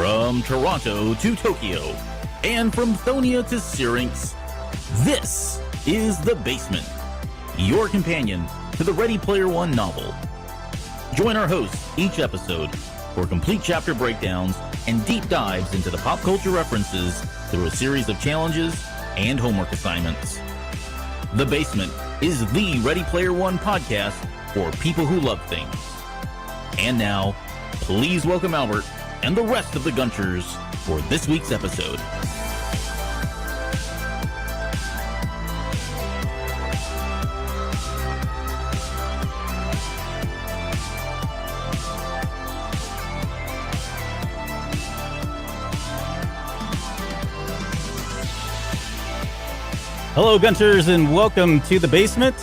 From Toronto to Tokyo, and from Thonia to Syrinx, this is The Basement, your companion to the Ready Player One novel. Join our hosts each episode for complete chapter breakdowns and deep dives into the pop culture references through a series of challenges and homework assignments. The Basement is the Ready Player One podcast for people who love things. And now, please welcome Albert and the rest of the Gunchers for this week's episode. Hello, Gunchers, and welcome to The Basement.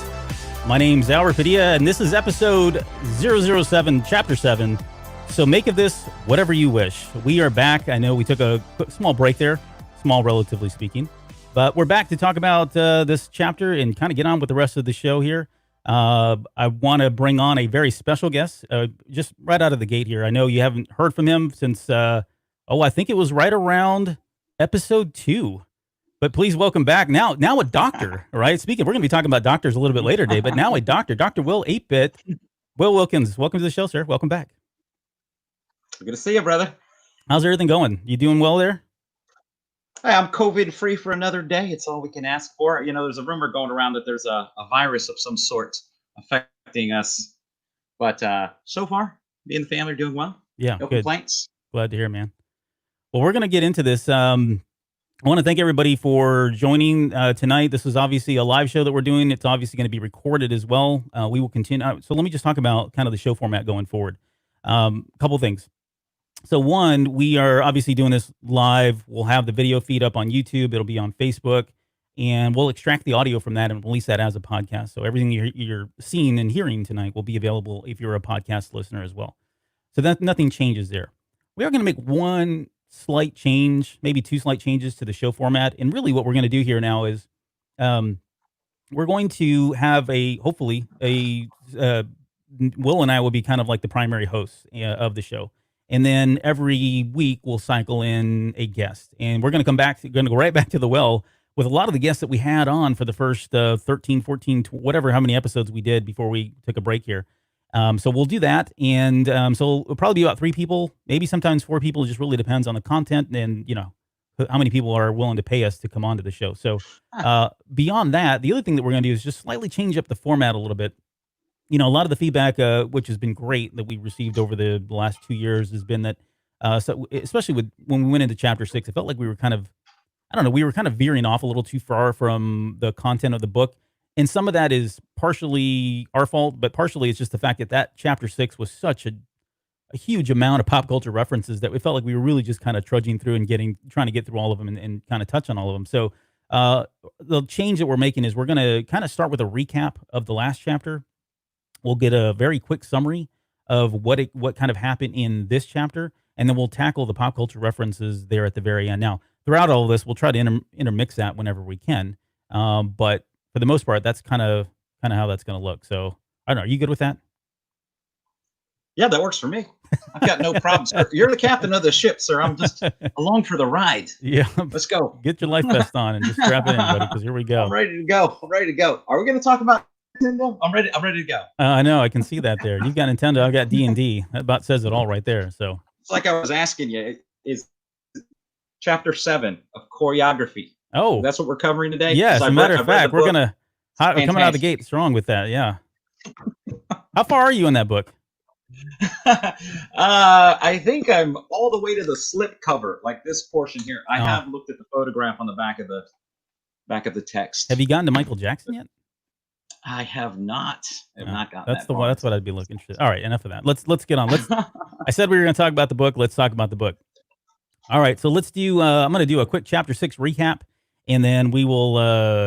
My name's Albert Padilla, and this is episode 007, Chapter 7. So make of this whatever you wish. We are back. I know we took a small break there, small relatively speaking, but we're back to talk about this chapter and kind of get on with the rest of the show here. I want to bring on a very special guest, just right out of the gate here. I know you haven't heard from him since, I think it was right around episode 2. But please welcome back now a doctor, right? We're going to be talking about doctors a little bit later today, but now a doctor, Dr. Will 8-Bit. Will Wilkins, welcome to the show, sir. Welcome back. Good to see you, brother. How's everything going? You doing well there? Hey, I'm COVID-free for another day. It's all we can ask for. You know, there's a rumor going around that there's a virus of some sort affecting us. But so far, me and the family are doing well. Yeah, no good. Complaints. Glad to hear, man. Well, we're going to get into this. I want to thank everybody for joining tonight. This is obviously a live show that we're doing. It's obviously going to be recorded as well. We will continue. So let me just talk about kind of the show format going forward. Couple things. So one, we are obviously doing this live. We'll have the video feed up on YouTube. It'll be on Facebook, and we'll extract the audio from that and release that as a podcast. So everything you're seeing and hearing tonight will be available if you're a podcast listener as well. So that nothing changes there. We are going to make one slight change, maybe two slight changes to the show format. And really what we're going to do here now is we're going to have hopefully Will and I will be kind of like the primary hosts of the show. And then every week we'll cycle in a guest. And we're going to go right back to the well with a lot of the guests that we had on for the first 13, 14, whatever, how many episodes we did before we took a break here. So we'll do that. And so it'll probably be about 3 people, maybe sometimes 4 people. It just really depends on the content and, you know, how many people are willing to pay us to come onto the show. So beyond that, the other thing that we're going to do is just slightly change up the format a little bit. You know, a lot of the feedback, which has been great that we received over the last 2 years has been that, so especially when we went into chapter 6, it felt like we were kind of veering off a little too far from the content of the book. And some of that is partially our fault, but partially it's just the fact that chapter 6 was such a huge amount of pop culture references that we felt like we were really just kind of trudging through and trying to get through all of them and kind of touch on all of them. So the change that we're making is we're going to kind of start with a recap of the last chapter. We'll get a very quick summary of what kind of happened in this chapter, and then we'll tackle the pop culture references there at the very end. Now, throughout all of this, we'll try to intermix that whenever we can, but for the most part, that's kind of how that's going to look. So, I don't know. Are you good with that? Yeah, that works for me. I've got no problems. You're the captain of the ship, sir. I'm just along for the ride. Yeah. Let's go. Get your life vest on and just strap it in, buddy, because here we go. I'm ready to go. Are we going to talk about Nintendo? I'm ready to go. I know. I can see that there. You've got Nintendo. I've got D&D. That about says it all right there. So it's like I was asking you, is chapter 7 of choreography. Oh, that's what we're covering today. Yes, as a matter of fact, we're coming out of the gate strong with that. Yeah. How far are you in that book? I think I'm all the way to the slip cover, like this portion here. I have looked at the photograph on the back of the text. Have you gotten to Michael Jackson yet? I have not. I've not gotten that's that's what I'd be looking for. All right, enough of that. Let's get on. I said we were going to talk about the book. Let's talk about the book. All right, so let's do. I'm going to do a quick chapter 6 recap, and then we will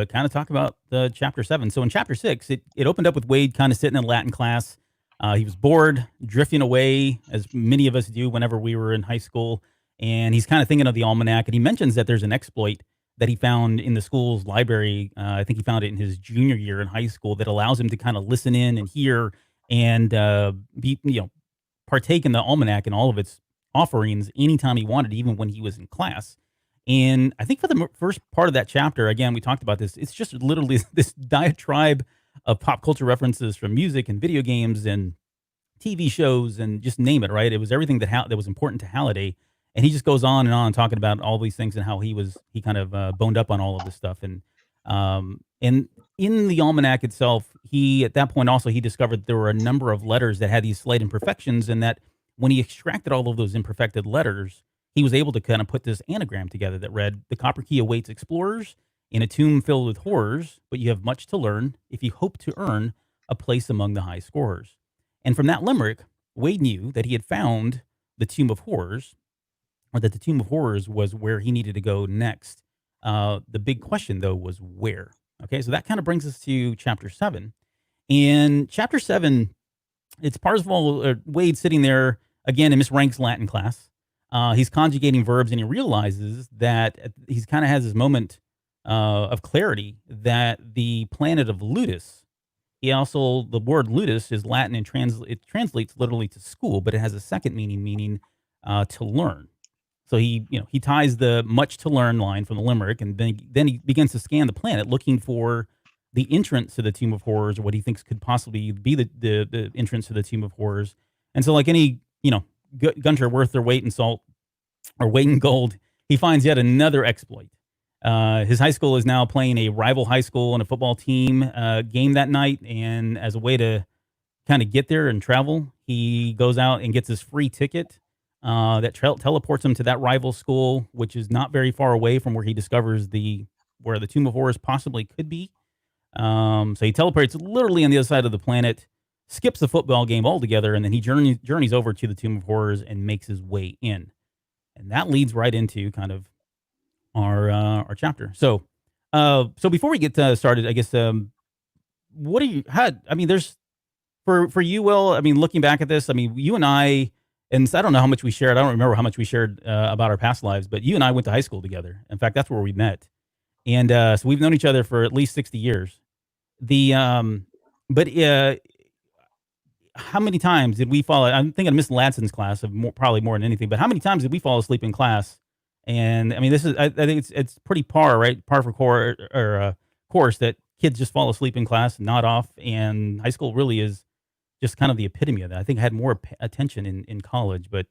kind of talk about the chapter 7. So in chapter 6, it opened up with Wade kind of sitting in Latin class. He was bored, drifting away, as many of us do whenever we were in high school, and he's kind of thinking of the almanac. And he mentions that there's an exploit that he found in the school's library. I think he found it in his junior year in high school that allows him to kind of listen in and hear and partake in the almanac and all of its offerings anytime he wanted, even when he was in class. And I think for the first part of that chapter, again, we talked about this. It's just literally this diatribe of pop culture references from music and video games and TV shows and just name it. Right? It was everything that was important to Halliday, and he just goes on and on talking about all these things and how he kind of boned up on all of this stuff. And in the almanac itself, he at that point also he discovered there were a number of letters that had these slight imperfections, and that when he extracted all of those imperfected letters, he was able to kind of put this anagram together that read, "The copper key awaits explorers in a tomb filled with horrors, but you have much to learn if you hope to earn a place among the high scorers." And from that limerick, Wade knew that he had found the Tomb of Horrors, or that the Tomb of Horrors was where he needed to go next. The big question, though, was where. Okay, so that kind of brings us to chapter 7. In chapter 7, it's Parzival, Wade sitting there again in Miss Rank's Latin class. He's conjugating verbs, and he realizes that he's kind of has this moment of clarity that the planet of Ludus. The word ludus is Latin and it translates literally to school, but it has a second meaning to learn. So he ties the much to learn line from the limerick, and then he begins to scan the planet looking for the entrance to the Tomb of Horrors, or what he thinks could possibly be the entrance to the Tomb of Horrors. And so, like any Gunter worth their weight in salt or weight in gold, he finds yet another exploit. His high school is now playing a rival high school and a football team game that night, and as a way to kind of get there and travel, he goes out and gets his free ticket that teleports him to that rival school, which is not very far away from where he discovers where the Tomb of Horrors possibly could be. So he teleports literally on the other side of the planet, skips the football game altogether, and then he journeys over to the Tomb of Horrors and makes his way in. And that leads right into kind of our chapter. So before we get started, I guess what do you had? I mean, there's for you, Will. I mean, looking back at this, I mean, you and I. And I don't know how much we shared. I don't remember how much we shared about our past lives, but you and I went to high school together. In fact, that's where we met. And so we've known each other for at least 60 years. But how many times did we fall? I'm thinking of Miss Ladson's class probably more than anything. But how many times did we fall asleep in class? And I mean, I think it's pretty par for course that kids just fall asleep in class and nod off. And high school really is just kind of the epitome of that. I think I had more attention in college. But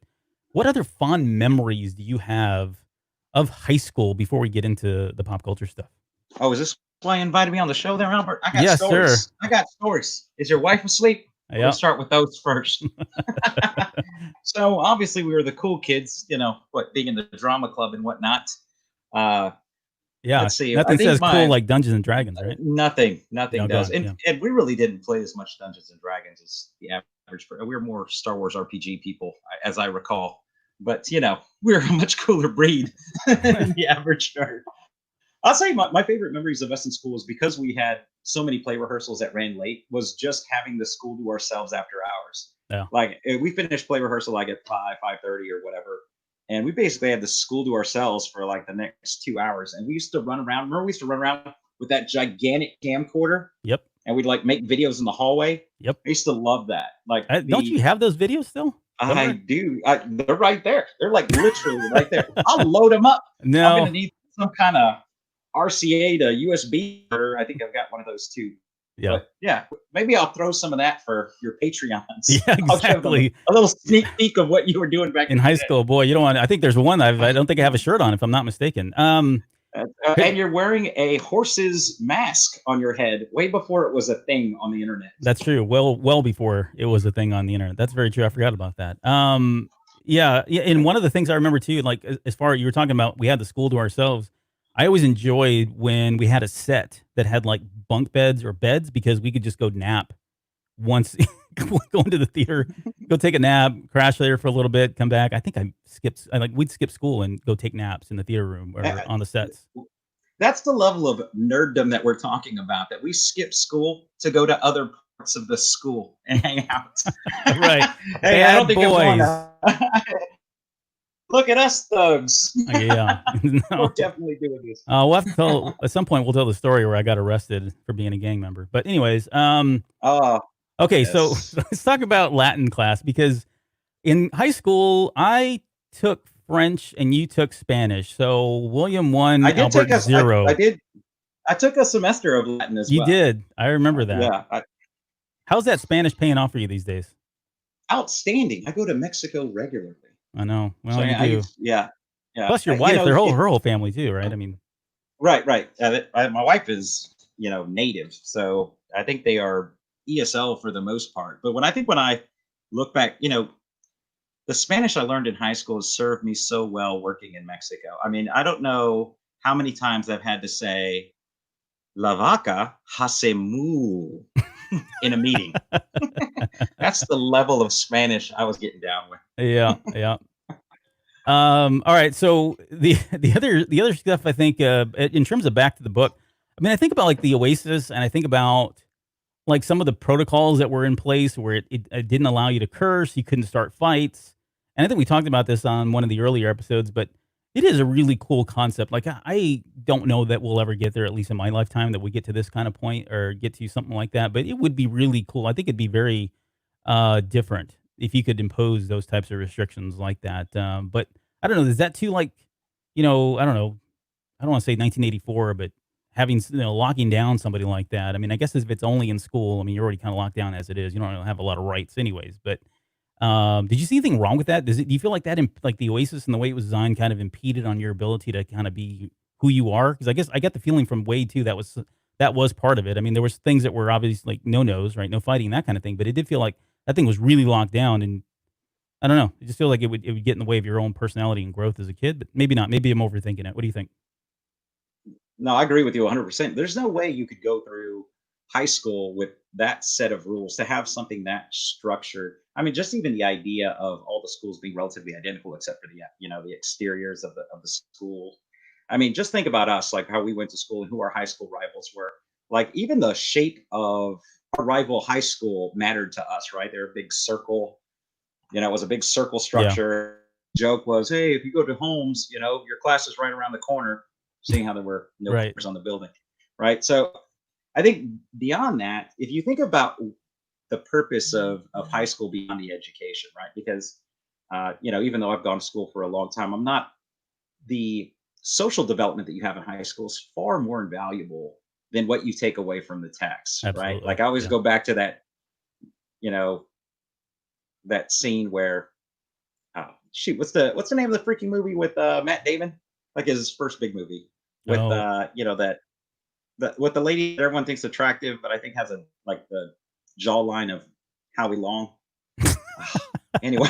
what other fond memories do you have of high school before we get into the pop culture stuff? Oh, is this why you invited me on the show there, Albert? I got Yes, stories. sir. I got stories. Is your wife asleep? Yep. Let's start with those first. So obviously we were the cool kids, being in the drama club and whatnot. Yeah, Let's see. nothing says cool like Dungeons and Dragons, right? Nothing No, does. go on, yeah. And we really didn't play as much Dungeons and Dragons as the average. We were more Star Wars RPG people, as I recall. But we're a much cooler breed than the average nerd. I'll say my favorite memories of us in school is because we had so many play rehearsals that ran late, was just having the school to ourselves after hours. Yeah. Like we finished play rehearsal like at 5:30 or whatever. And we basically had the school to ourselves for like the next 2 hours. And we used to run around. Remember, we used to run around with that gigantic camcorder? Yep. And we'd like make videos in the hallway. Yep. I used to love that. Like, don't you have those videos still? I do. They're right there. They're like literally right there. I'll load them up. No. I'm gonna need some kind of RCA to USB. I think I've got one of those too. Yeah. But yeah, maybe I'll throw some of that for your Patreons. Yeah, exactly. A little sneak peek of what you were doing back in high school. Boy, you don't want. I think there's one. I don't think I have a shirt on, if I'm not mistaken. And you're wearing a horse's mask on your head way before it was a thing on the internet. That's true. Well before it was a thing on the internet. That's very true. I forgot about that. Yeah. And one of the things I remember too, like as far as you were talking about, we had the school to ourselves. I always enjoyed when we had a set that had like bunk beds or beds, because we could just go nap once, go into the theater, go take a nap, crash there for a little bit, come back. I think we'd skip school and go take naps in the theater room or on the sets. That's the level of nerddom that we're talking about, that we skip school to go to other parts of the school and hang out. Right. Hey, I don't think boys. Look at us thugs. Yeah. No. We're definitely doing this. We'll have to tell, at some point we'll tell the story where I got arrested for being a gang member. But anyways, okay, yes. So let's talk about Latin class, because in high school I took French and you took Spanish. So William 1, I did take Albert us. I 0. did. I took a semester of Latin as You well. did. I remember that. Yeah, How's that Spanish paying off for you these days? outstanding. I go to Mexico regularly, I know. so Well, you do. yeah, yeah. Plus your You wife, know, her whole family too, right? I mean, right, right. My wife is, native, so I think they are ESL for the most part. But when I look back, the Spanish I learned in high school has served me so well working in Mexico. I mean, I don't know how many times I've had to say "La vaca hace moo" in a meeting. That's the level of Spanish I was getting down with. yeah, yeah. All right. So the other stuff I think in terms of back to the book, I mean, I think about like the Oasis, and I think about like some of the protocols that were in place where it didn't allow you to curse, you couldn't start fights, and I think we talked about this on one of the earlier episodes, but it is a really cool concept. Like I don't know that we'll ever get there, at least in my lifetime, that we get to this kind of point or get to something like that. But it would be really cool. I think it'd be very different if you could impose those types of restrictions like that. But I don't know. Is that too like, I don't know. I don't want to say 1984, but having locking down somebody like that. I mean, I guess if it's only in school, I mean, you're already kind of locked down as it is. You don't really have a lot of rights, anyways. But did you see anything wrong with that? Do you feel like that, like the Oasis and the way it was designed, kind of impeded on your ability to kind of be who you are? Because I guess I get the feeling from Wade too that was part of it. I mean, there was things that were obviously like no nos, right, no fighting, that kind of thing. But it did feel like that thing was really locked down, and I don't know. It just feels like it would get in the way of your own personality and growth as a kid. But maybe not. Maybe I'm overthinking it. What do you think? No, I agree with you 100%. There's no way you could go through high school with that set of rules to have something that structured. I mean, just even the idea of all the schools being relatively identical, except for the exteriors of the school. I mean, just think about us, like how we went to school and who our high school rivals were. Like even the shape of our rival high school mattered to us, right? They're a big circle. It was a big circle Yeah. structure. Joke was, hey, if you go to Holmes, your class is right around the corner, seeing how there were no Right. cars on the building. Right. So I think beyond that, if you think about the purpose of high school beyond the education, right? Because even though I've gone to school for a long time, I'm not the social development that you have in high school is far more invaluable than what you take away from the text, right? Absolutely. Like I always Yeah. go back to you know, that scene where shoot, what's the name of the freaking movie with Matt Damon? Like his first big movie with Oh. that with the lady that everyone thinks attractive, but I think has a like the jawline of Howie Long. anyway,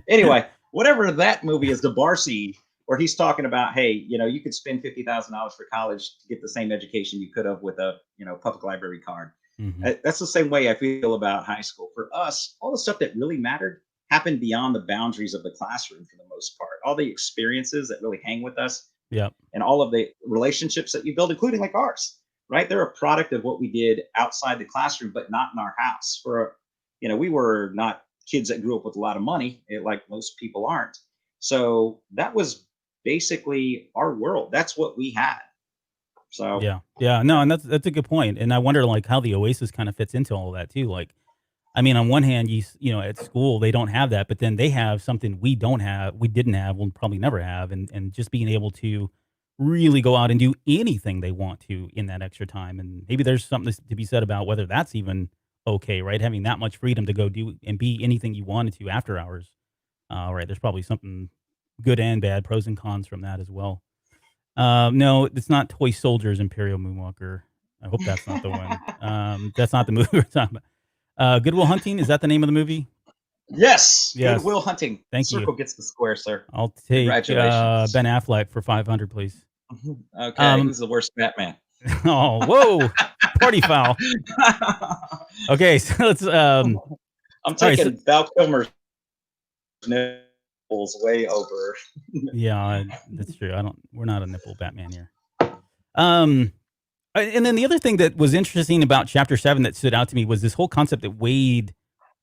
anyway, whatever that movie is, the bar scene where he's talking about, hey, you could spend $50,000 for college to get the same education you could have with a public library card. Hmm. That's the same way I feel about high school. For us, all the stuff that really mattered happened beyond the boundaries of the classroom for the most part. All the experiences that really hang with us Yep. and all of the relationships that you build, including like ours, right? They're a product of what we did outside the classroom, but not in our house. We were not kids that grew up with a lot of money, like most people aren't. So that was basically our world. That's what we had. So Yeah. Yeah. No, and that's a good point. And I wonder like how the Oasis kind of fits into all of that too. Like, I mean, on one hand, at school they don't have that, but then they have something we don't have, we didn't have, we'll probably never have, and just being able to really go out and do anything they want to in that extra time, and maybe there's something to be said about whether that's even okay, right? Having that much freedom to go do and be anything you wanted to after hours, right? There's probably something good and bad, pros and cons from that as well. No, it's not Toy Soldiers Imperial Moonwalker. I hope that's not the one. That's not the movie we're talking about. Good Will Hunting, is that the name of the movie? yes, Good Yes. Will Hunting. Thank you. Circle gets the square, sir. I'll take Congratulations. Ben Affleck for 500, please. Okay, who's the worst Batman? Oh, whoa, party foul. Okay, so let's. I'm All right, so taking Val Kilmer's nipples way over. yeah, that's true. We're not a nipple Batman here. Um, and then the other thing that was interesting about Chapter 7 that stood out to me was this whole concept that Wade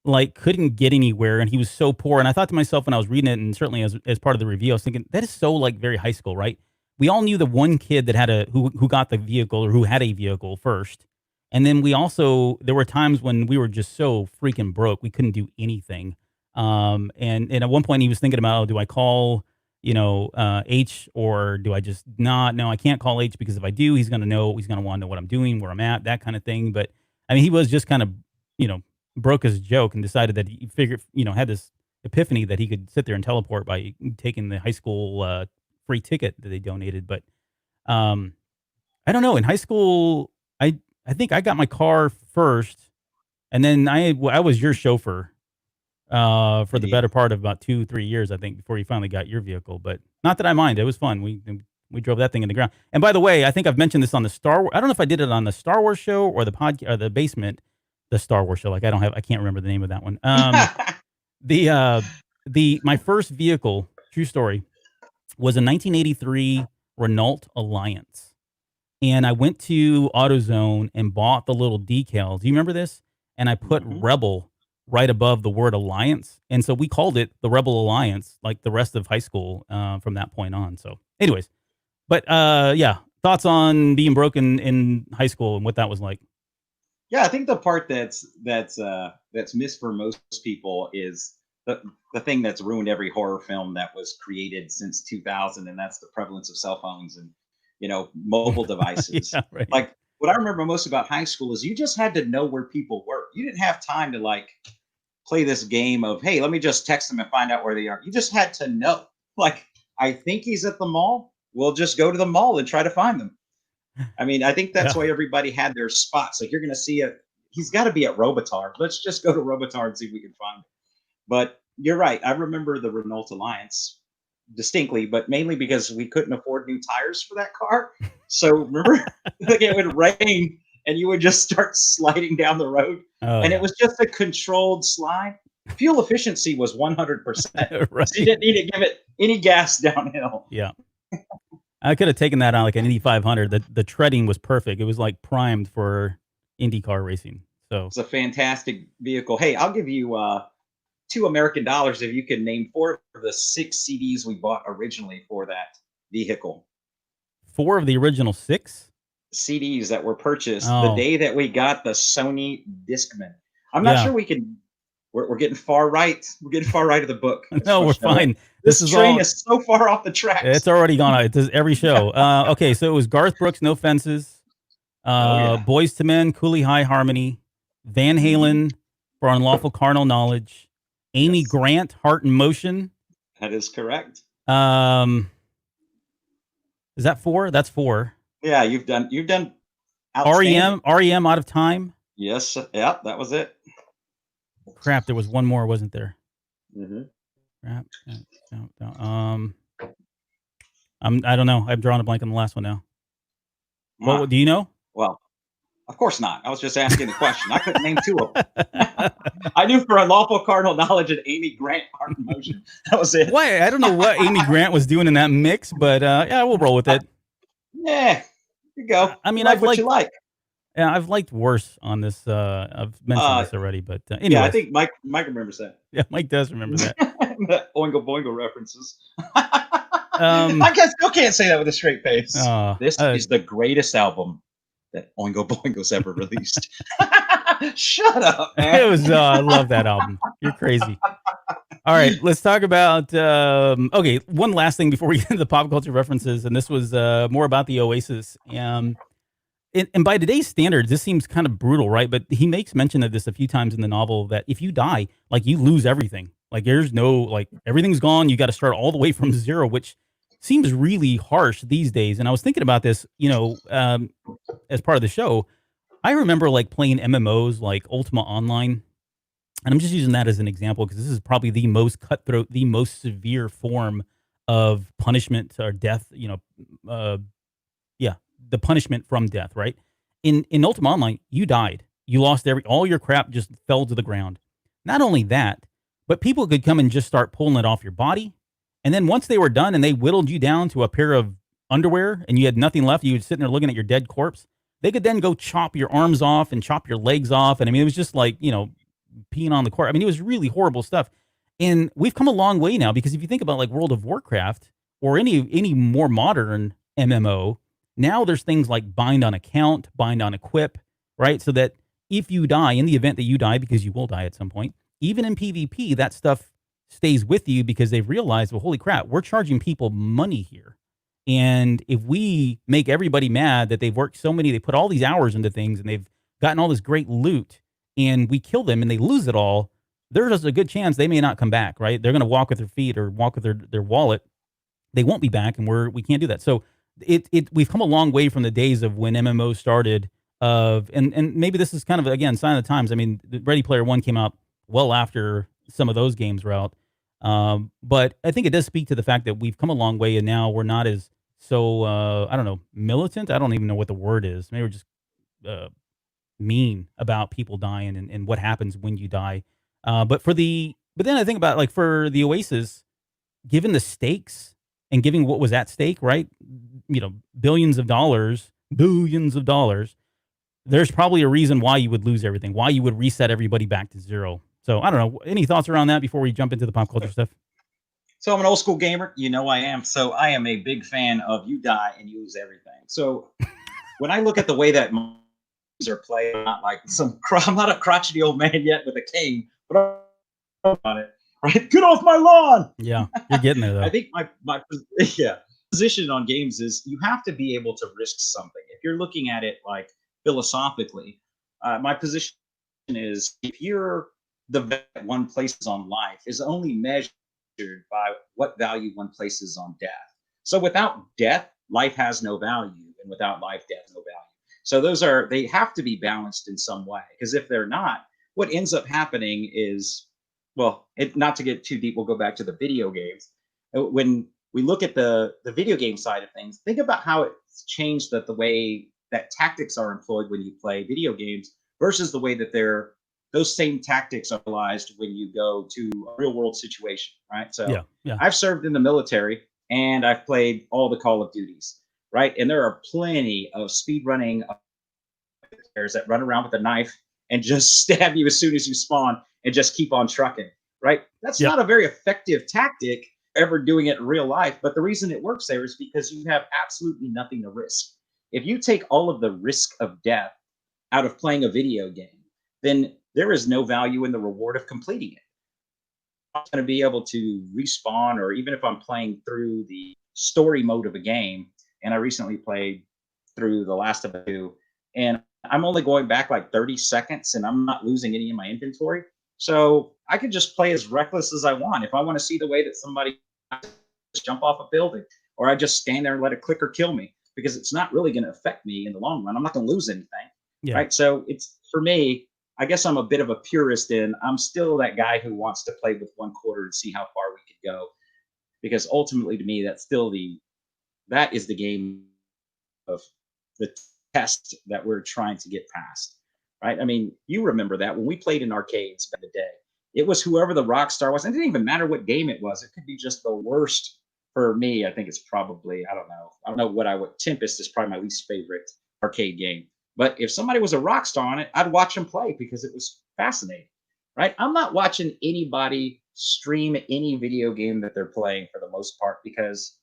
like couldn't get anywhere and he was so poor. And I thought to myself when I was reading it, and certainly as part of the review, I was thinking that is so like very high school, right? We all knew the one kid that had who got the vehicle or who had a vehicle first. And then there were times when we were just so freaking broke we couldn't do anything. And at one point he was thinking about, oh, do I call, H, or do I just not? No, I can't call H, because if I do, he's going to know, he's going to want to know what I'm doing, where I'm at, that kind of thing. But I mean, he was just kind of, you know, broke his joke and decided that he figured, had this epiphany that he could sit there and teleport by taking the high school free ticket that they donated. But um, I don't know. In high school, I think I got my car first, and then I was your chauffeur for the Yeah. better part of about 2-3 years, I think, before you finally got your vehicle. But not that I mind; it was fun. We drove that thing in the ground. And by the way, I think I've mentioned this on the Star Wars. I don't know if I did it on the Star Wars show or the podcast or the basement, the Star Wars show. Like I can't remember the name of that one. My first vehicle, true story, was a 1983 Renault Alliance. And I went to AutoZone and bought the little decals. Do you remember this? And I put Mhm. Rebel right above the word Alliance. And so we called it the Rebel Alliance, like the rest of high school from that point on. So, anyways, but yeah, thoughts on being broken in high school and what that was like. Yeah, I think the part that's missed for most people is the thing that's ruined every horror film that was created since 2000, and that's the prevalence of cell phones and mobile devices. Yeah, right. Like what I remember most about high school is you just had to know where people were. You didn't have time to like play this game of, hey, let me just text them and find out where they are. You just had to know. Like, I think he's at the mall. We'll just go to the mall and try to find them. I mean, I think that's Yeah. why everybody had their spots. Like, you're going to see it. He's got to be at Robotar. Let's just go to Robotar and see if we can find him. But you're right. I remember the Renault Alliance distinctly, but mainly because we couldn't afford new tires for that car. So remember, like it would rain and you would just start sliding down the road, Oh, and it yeah. was just a controlled slide. Fuel efficiency was 100%. So you Right. didn't need to give it any gas downhill. Yeah. I could have taken that on like an Indy 500. The treading was perfect. It was like primed for IndyCar racing. So, It's a fantastic vehicle. Hey, I'll give you $2 American if you can name four of the six CDs we bought originally for that vehicle. 4 of the original 6? CDs that were purchased the Oh, day that we got the Sony Discman. I'm not yeah. sure we can. We're getting far right. We're getting far right of the book. As No, far we're as I know. fine. This This is train all is so far off the it's tracks. already gone out. It does every show. Okay, so it was Garth Brooks, No Fences, Oh yeah. Boys to Men, Cooley High Harmony, Van Hmm. Halen for Unlawful Carnal Knowledge, Amy Yes, Grant, Heart and Motion. that is correct. Um, is that 4? That's 4. Yeah, you've done outstanding. REM Out of Time. Yes, yeah, that was it. Crap, there was one more, wasn't there? Hmm. Crap. I don't know. I'm drawing a blank on the last one now. What do you know? Well, of course not. I was just asking the question. I couldn't name two of them. I knew for unlawful carnal knowledge and Amy Grant Heart and Motion. That was it. Why? I don't know what Amy Grant was doing in that mix, but yeah, we'll roll with it. Yeah, you go. I You mean, like what you like. I've liked worse on this. I've mentioned Uh, this already, but yeah, I anyways, think Mike remembers that. yeah, Mike does remember that. The Oingo Boingo references. Um, I guess still can't say that with a straight face. uh, This uh, is the greatest album that Oingo Boingo's ever released. Shut up, man. it was. I love that album. You're crazy. All right, let's talk about. Okay, one last thing before we get into the pop culture references, and this was more about the Oasis. And by today's standards, this seems kind of brutal, right? But he makes mention of this a few times in the novel that if you die, like you lose everything. Like there's no like everything's gone. You got to start all the way from zero, which seems really harsh these days. And I was thinking about this, as part of the show. I remember like playing MMOs like Ultima Online, and I'm just using that as an example because this is probably the most cutthroat, the most severe form of punishment or death. Uh, yeah, the punishment from death, right? In Ultima Online, you died. You lost all your crap just fell to the ground. Not only that, but people could come and just start pulling it off your body. And then once they were done and they whittled you down to a pair of underwear and you had nothing left, you were sitting there looking at your dead corpse. They could then go chop your arms off and chop your legs off. And I mean, it was just like, peeing on the corpse. I mean, it was really horrible stuff. And we've come a long way now because if you think about like World of Warcraft or any more modern MMO, now there's things like bind on account, bind on equip, right? So that if you die, in the event that you die, because you will die at some point, even in PvP, that stuff stays with you because they've realized, well, holy crap, we're charging people money here. And if we make everybody mad that they've worked so many, they put all these hours into things and they've gotten all this great loot, and we kill them and they lose it all, there's a good chance they may not come back, right? They're going to walk with their feet or walk with their wallet. They won't be back, and we can't do that. So we've come a long way from the days of when MMOs started. And maybe this is kind of, again, sign of the times. I mean, Ready Player One came out well after some of those games were out. But I think it does speak to the fact that we've come a long way, and now we're not as I don't know, militant. I don't even know what the word is. Maybe we're just mean about people dying and what happens when you die. But then I think about, like, for the Oasis, given the stakes and giving what was at stake, right? Billions of dollars. There's probably a reason why you would lose everything, why you would reset everybody back to zero. So I don't know. Any thoughts around that before we jump into the pop culture stuff? So I'm an old school gamer. I am. So I am a big fan of you die and you lose everything. So when I look at the way that movies are played, I'm not a crotchety old man yet with a cane, but I'm on it. Right? Get off my lawn. Yeah, you're getting there, though. I think my position on games is you have to be able to risk something. If you're looking at it like philosophically, my position is, if you're the value one places on life is only measured by what value one places on death. So without death, life has no value, and without life, death no value. So they have to be balanced in some way, because if they're not, what ends up happening is, not to get too deep, we'll go back to the video games. When we look at the video game side of things, think about how it's changed the way that tactics are employed when you play video games versus the way that those same tactics are utilized when you go to a real world situation, right? So yeah. I've served in the military and I've played all the Call of Duties, right? And there are plenty of speed running players that run around with a knife and just stab you as soon as you spawn and just keep on trucking, right? That's not a very effective tactic ever doing it in real life. But the reason it works there is because you have absolutely nothing to risk. If you take all of the risk of death out of playing a video game, then there is no value in the reward of completing it. I'm not going to be able to respawn, or even if I'm playing through the story mode of a game, and I recently played through The Last of Us 2, and I'm only going back like 30 seconds and I'm not losing any of my inventory. So I could just play as reckless as I want. If I want to see the way that somebody just jump off a building, or I just stand there and let a clicker kill me, because it's not really going to affect me in the long run. I'm not going to lose anything. Right. So it's, for me, I guess I'm a bit of a purist, and I'm still that guy who wants to play with one quarter and see how far we could go. Because ultimately, to me, that is the game of the test that we're trying to get past. Right. I mean, you remember that when we played in arcades back in the day, it was whoever the rock star was. It didn't even matter what game it was. It could be just the worst. For me, I think it's probably, I don't know Tempest is probably my least favorite arcade game. But if somebody was a rock star on it, I'd watch them play because it was fascinating, right? I'm not watching anybody stream any video game that they're playing for the most part, because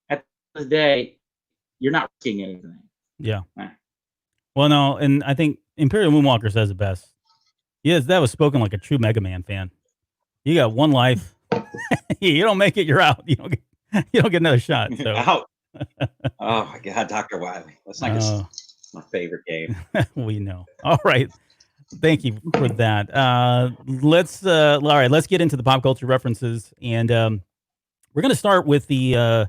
at the end of the day, you're not risking anything. Yeah. Well, no, and I think Imperial Moonwalker says it best. Yes, that was spoken like a true Mega Man fan. You got one life. You don't make it, you're out. You don't get another shot. So. Out. Oh my God, Dr. Wily. That's not my favorite game. We know. All right. Thank you for that. Let's get into the pop culture references, and we're going to start with the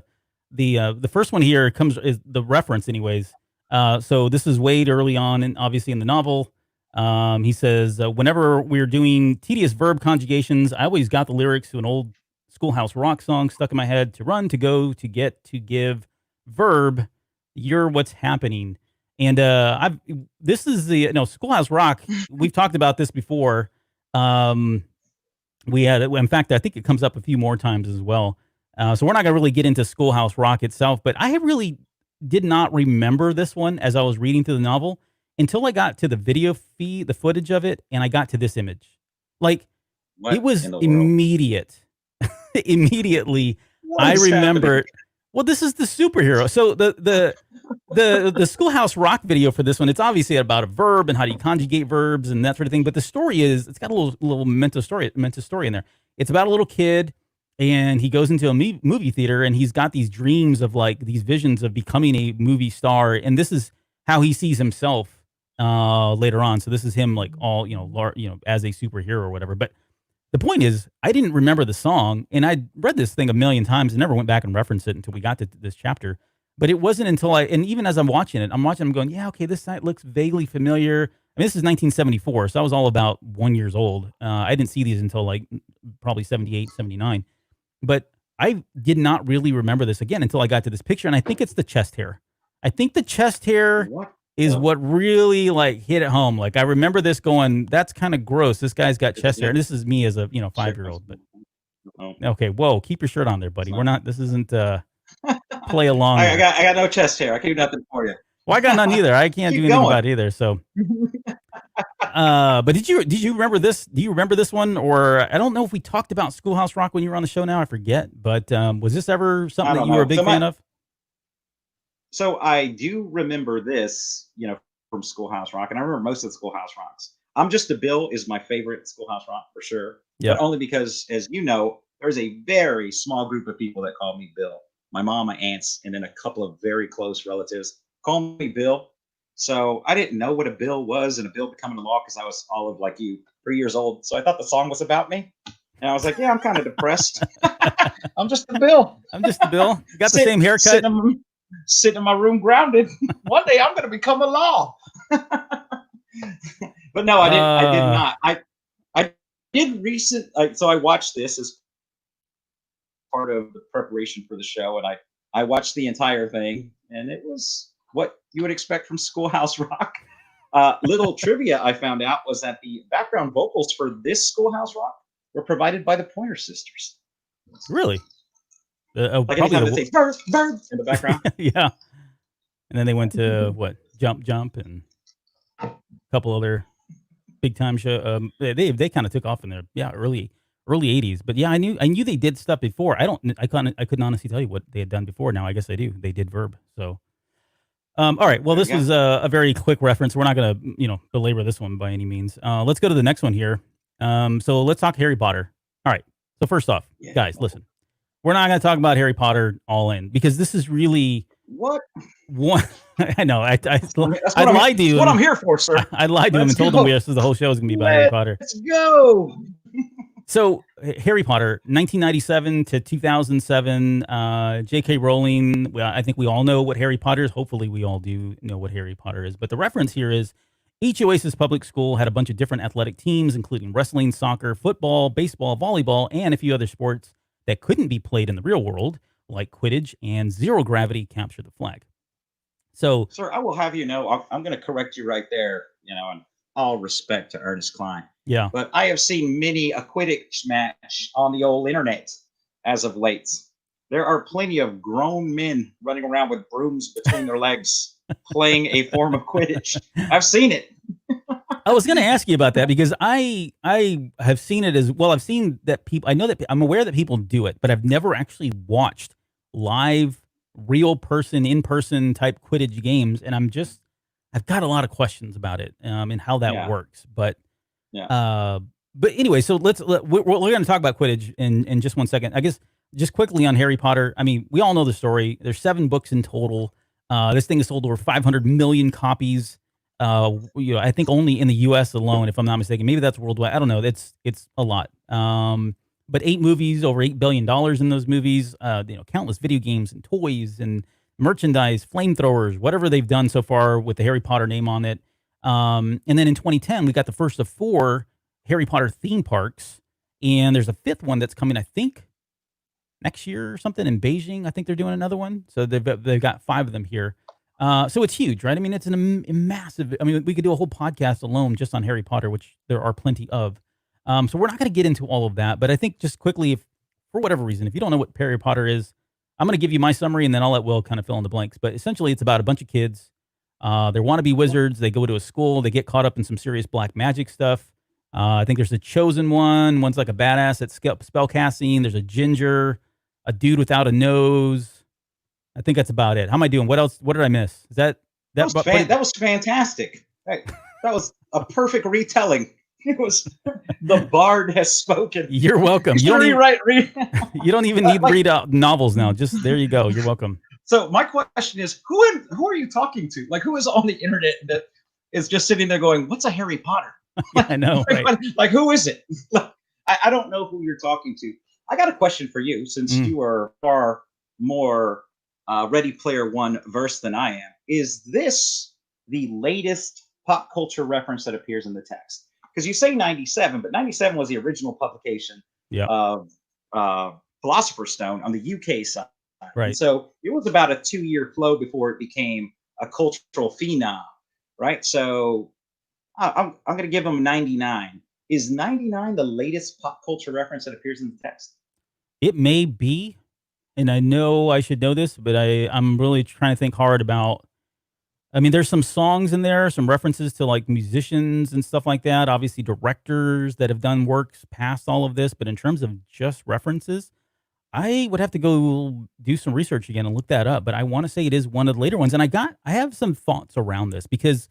first one here is the reference, anyways. So this is Wade early on, and obviously in the novel. He says, whenever we're doing tedious verb conjugations, I always got the lyrics to an old Schoolhouse Rock song stuck in my head: to run, to go, to get, to give, verb, you're what's happening. And this is Schoolhouse Rock. We've talked about this before. We had, in fact, I think it comes up a few more times as well. So we're not going to really get into Schoolhouse Rock itself, but I really did not remember this one as I was reading through the novel until I got to the video feed, the footage of it, and I got to this image. Like, it was immediate. Immediately, I remember. Well, this is the superhero. So the Schoolhouse Rock video for this one, it's obviously about a verb and how do you conjugate verbs and that sort of thing. But the story is, it's got a little mental story in there. It's about a little kid, and he goes into a movie theater, and he's got these dreams of like these visions of becoming a movie star, and this is how he sees himself later on. So this is him like all as a superhero or whatever. But the point is, I didn't remember the song, and I read this thing a million times and never went back and referenced it until we got to this chapter. But it wasn't until and even as I'm watching, I'm going, yeah, okay, this site looks vaguely familiar. I mean, this is 1974, so I was all about 1 year old. I didn't see these until like probably 78, 79. But I did not really remember this again until I got to this picture, and I think it's the chest hair. I think the chest hair What? is what really like hit it home. Like I remember this going, that's kind of gross. This guy's got chest hair. And this is me as a 5-year-old. But okay, whoa, keep your shirt on there, buddy. We're not. This isn't play along. I got no chest hair. I can do nothing for you. Well, I got none either. I can't do anything about it either. So, but did you remember this? Do you remember this one? Or I don't know if we talked about Schoolhouse Rock when you were on the show. Now I forget. But was this ever something that you were a big fan of? So I do remember this, from Schoolhouse Rock, and I remember most of the Schoolhouse Rocks. I'm Just a Bill is my favorite Schoolhouse Rock for sure. Yeah. But only because, as you know, there's a very small group of people that call me Bill. My mom, my aunts, and then a couple of very close relatives call me Bill. So I didn't know what a bill was and a bill becoming a law because I was all of like you, 3 years old. So I thought the song was about me. And I was like, yeah, I'm kind of depressed. I'm just a Bill. I'm just a Bill. You got the same haircut. Sitting in my room grounded. One day I'm going to become a law. But no, I didn't. I did not. I did so I watched this as part of the preparation for the show, and I watched the entire thing, and it was what you would expect from Schoolhouse Rock. Little trivia I found out was that the background vocals for this Schoolhouse Rock were provided by the Pointer Sisters. Really? Like anytime they say bird in the background. Yeah. And then they went to what? Jump and a couple other big time show. They kind of took off in their early 80s. But yeah, I knew they did stuff before. I couldn't honestly tell you what they had done before. Now I guess I do. They did Verb. So all right. Well, this was a very quick reference. We're not going to, belabor this one by any means. Let's go to the next one here. So let's talk Harry Potter. All right. So first off, guys, listen. We're not going to talk about Harry Potter all in because this is really what I know. I lied to you. What I'm here for, sir. I lied to him and told him the whole show is going to be about Harry Potter. Let's go. So Harry Potter, 1997 to 2007. J.K. Rowling. Well, I think we all know what Harry Potter is. Hopefully, we all do know what Harry Potter is. But the reference here is each Oasis public school had a bunch of different athletic teams, including wrestling, soccer, football, baseball, volleyball, and a few other sports that couldn't be played in the real world, like Quidditch and zero gravity capture the flag. So, sir, I will have you know, I'm going to correct you right there, in all respect to Ernest Cline. Yeah. But I have seen many a Quidditch match on the old internet as of late. There are plenty of grown men running around with brooms between their legs playing a form of Quidditch. I've seen it. I was going to ask you about that because I have seen it as well. I've seen that people, I'm aware that people do it, but I've never actually watched live, real person, in-person type Quidditch games. And I've got a lot of questions about it and how that works. But anyway, so we're going to talk about Quidditch in just 1 second. I guess just quickly on Harry Potter. I mean, we all know the story. There's 7 books in total. This thing has sold over 500 million copies. I think only in the U.S. alone, if I'm not mistaken. Maybe that's worldwide. I don't know. It's a lot. But 8 movies, over $8 billion in those movies. Countless video games and toys and merchandise, flamethrowers, whatever they've done so far with the Harry Potter name on it. And then in 2010, we got the first of 4 Harry Potter theme parks, and there's a 5th one that's coming, I think, next year or something in Beijing. I think they're doing another one. So they've got 5 of them here. So it's huge, right? I mean, it's a massive. I mean, we could do a whole podcast alone just on Harry Potter, which there are plenty of. So we're not going to get into all of that, but I think just quickly, if for whatever reason, if you don't know what Harry Potter is, I'm going to give you my summary and then I'll let Will kind of fill in the blanks. But essentially, it's about a bunch of kids. They want to be wizards. They go to a school. They get caught up in some serious black magic stuff. I think there's a chosen one. One's like a badass at spell casting. There's a ginger, a dude without a nose. I think that's about it. How am I doing? What else? What did I miss? Is that that? That was fantastic. That was a perfect retelling. It was the bard has spoken. You're welcome. You don't even you don't even need to read out novels now. Just there you go. You're welcome. So my question is, who are you talking to? Like, who is on the internet that is just sitting there going, "What's a Harry Potter?" Yeah, I know. Right? Like, who is it? I don't know who you're talking to. I got a question for you, since you are far more Ready Player One versed than I am. Is this the latest pop culture reference that appears in the text? Because you say 97, but 97 was the original publication of Philosopher's Stone on the UK side. Right. And so it was about a 2-year flow before it became a cultural phenom, right? So I'm going to give them 99. Is 99 the latest pop culture reference that appears in the text? It may be, and I know I should know this, but I'm really trying to think hard about. I mean, there's some songs in there, some references to like musicians and stuff like that. Obviously, directors that have done works past all of this. But in terms of just references, I would have to go do some research again and look that up. But I want to say it is one of the later ones. And I have some thoughts around this because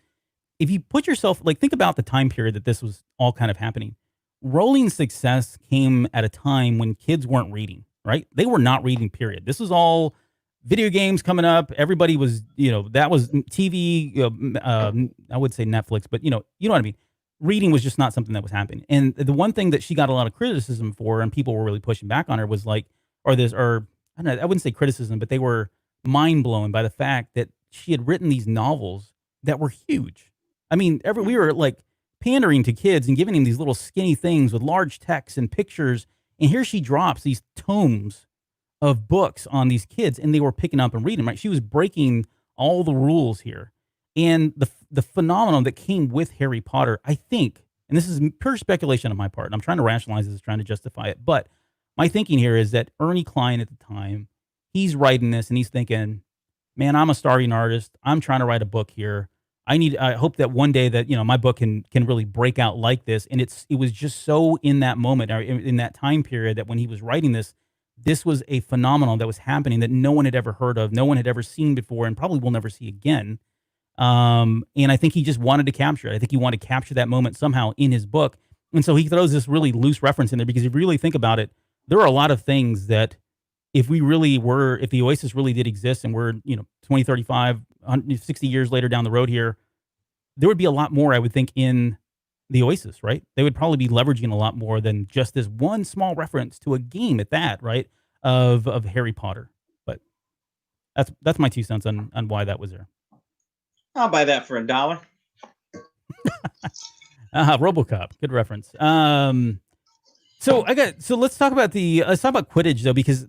if you put yourself, like, think about the time period that this was all kind of happening. Rolling success came at a time when kids weren't reading, right? They were not reading, period. This was all video games coming up. Everybody was, that was TV. I would say Netflix, but you know what I mean. Reading was just not something that was happening. And the one thing that she got a lot of criticism for, and people were really pushing back on her, was like, or I don't know, I wouldn't say criticism, but they were mind blown by the fact that she had written these novels that were huge. I mean, we were like pandering to kids and giving them these little skinny things with large text and pictures. And here she drops these tomes of books on these kids, and they were picking up and reading, right? She was breaking all the rules here. And the phenomenon that came with Harry Potter, I think, and this is pure speculation on my part, and I'm trying to rationalize this, trying to justify it, but my thinking here is that Ernie Klein at the time, he's writing this and he's thinking, man, I'm a starving artist. I'm trying to write a book here. I hope that one day that, my book can really break out like this. And it was just so in that moment, or in that time period, that when he was writing this was a phenomenon that was happening that no one had ever heard of, no one had ever seen before, and probably will never see again. And I think he just wanted to capture it. I think he wanted to capture that moment somehow in his book. And so he throws this really loose reference in there because if you really think about it, there are a lot of things that if the Oasis really did exist and we're, 20, 35, 60 years later down the road here, there would be a lot more, I would think, in the Oasis, right? They would probably be leveraging a lot more than just this one small reference to a game at that, right? Of Harry Potter. But that's my 2 cents on why that was there. I'll buy that for $1. RoboCop, good reference. So let's talk about Quidditch though, because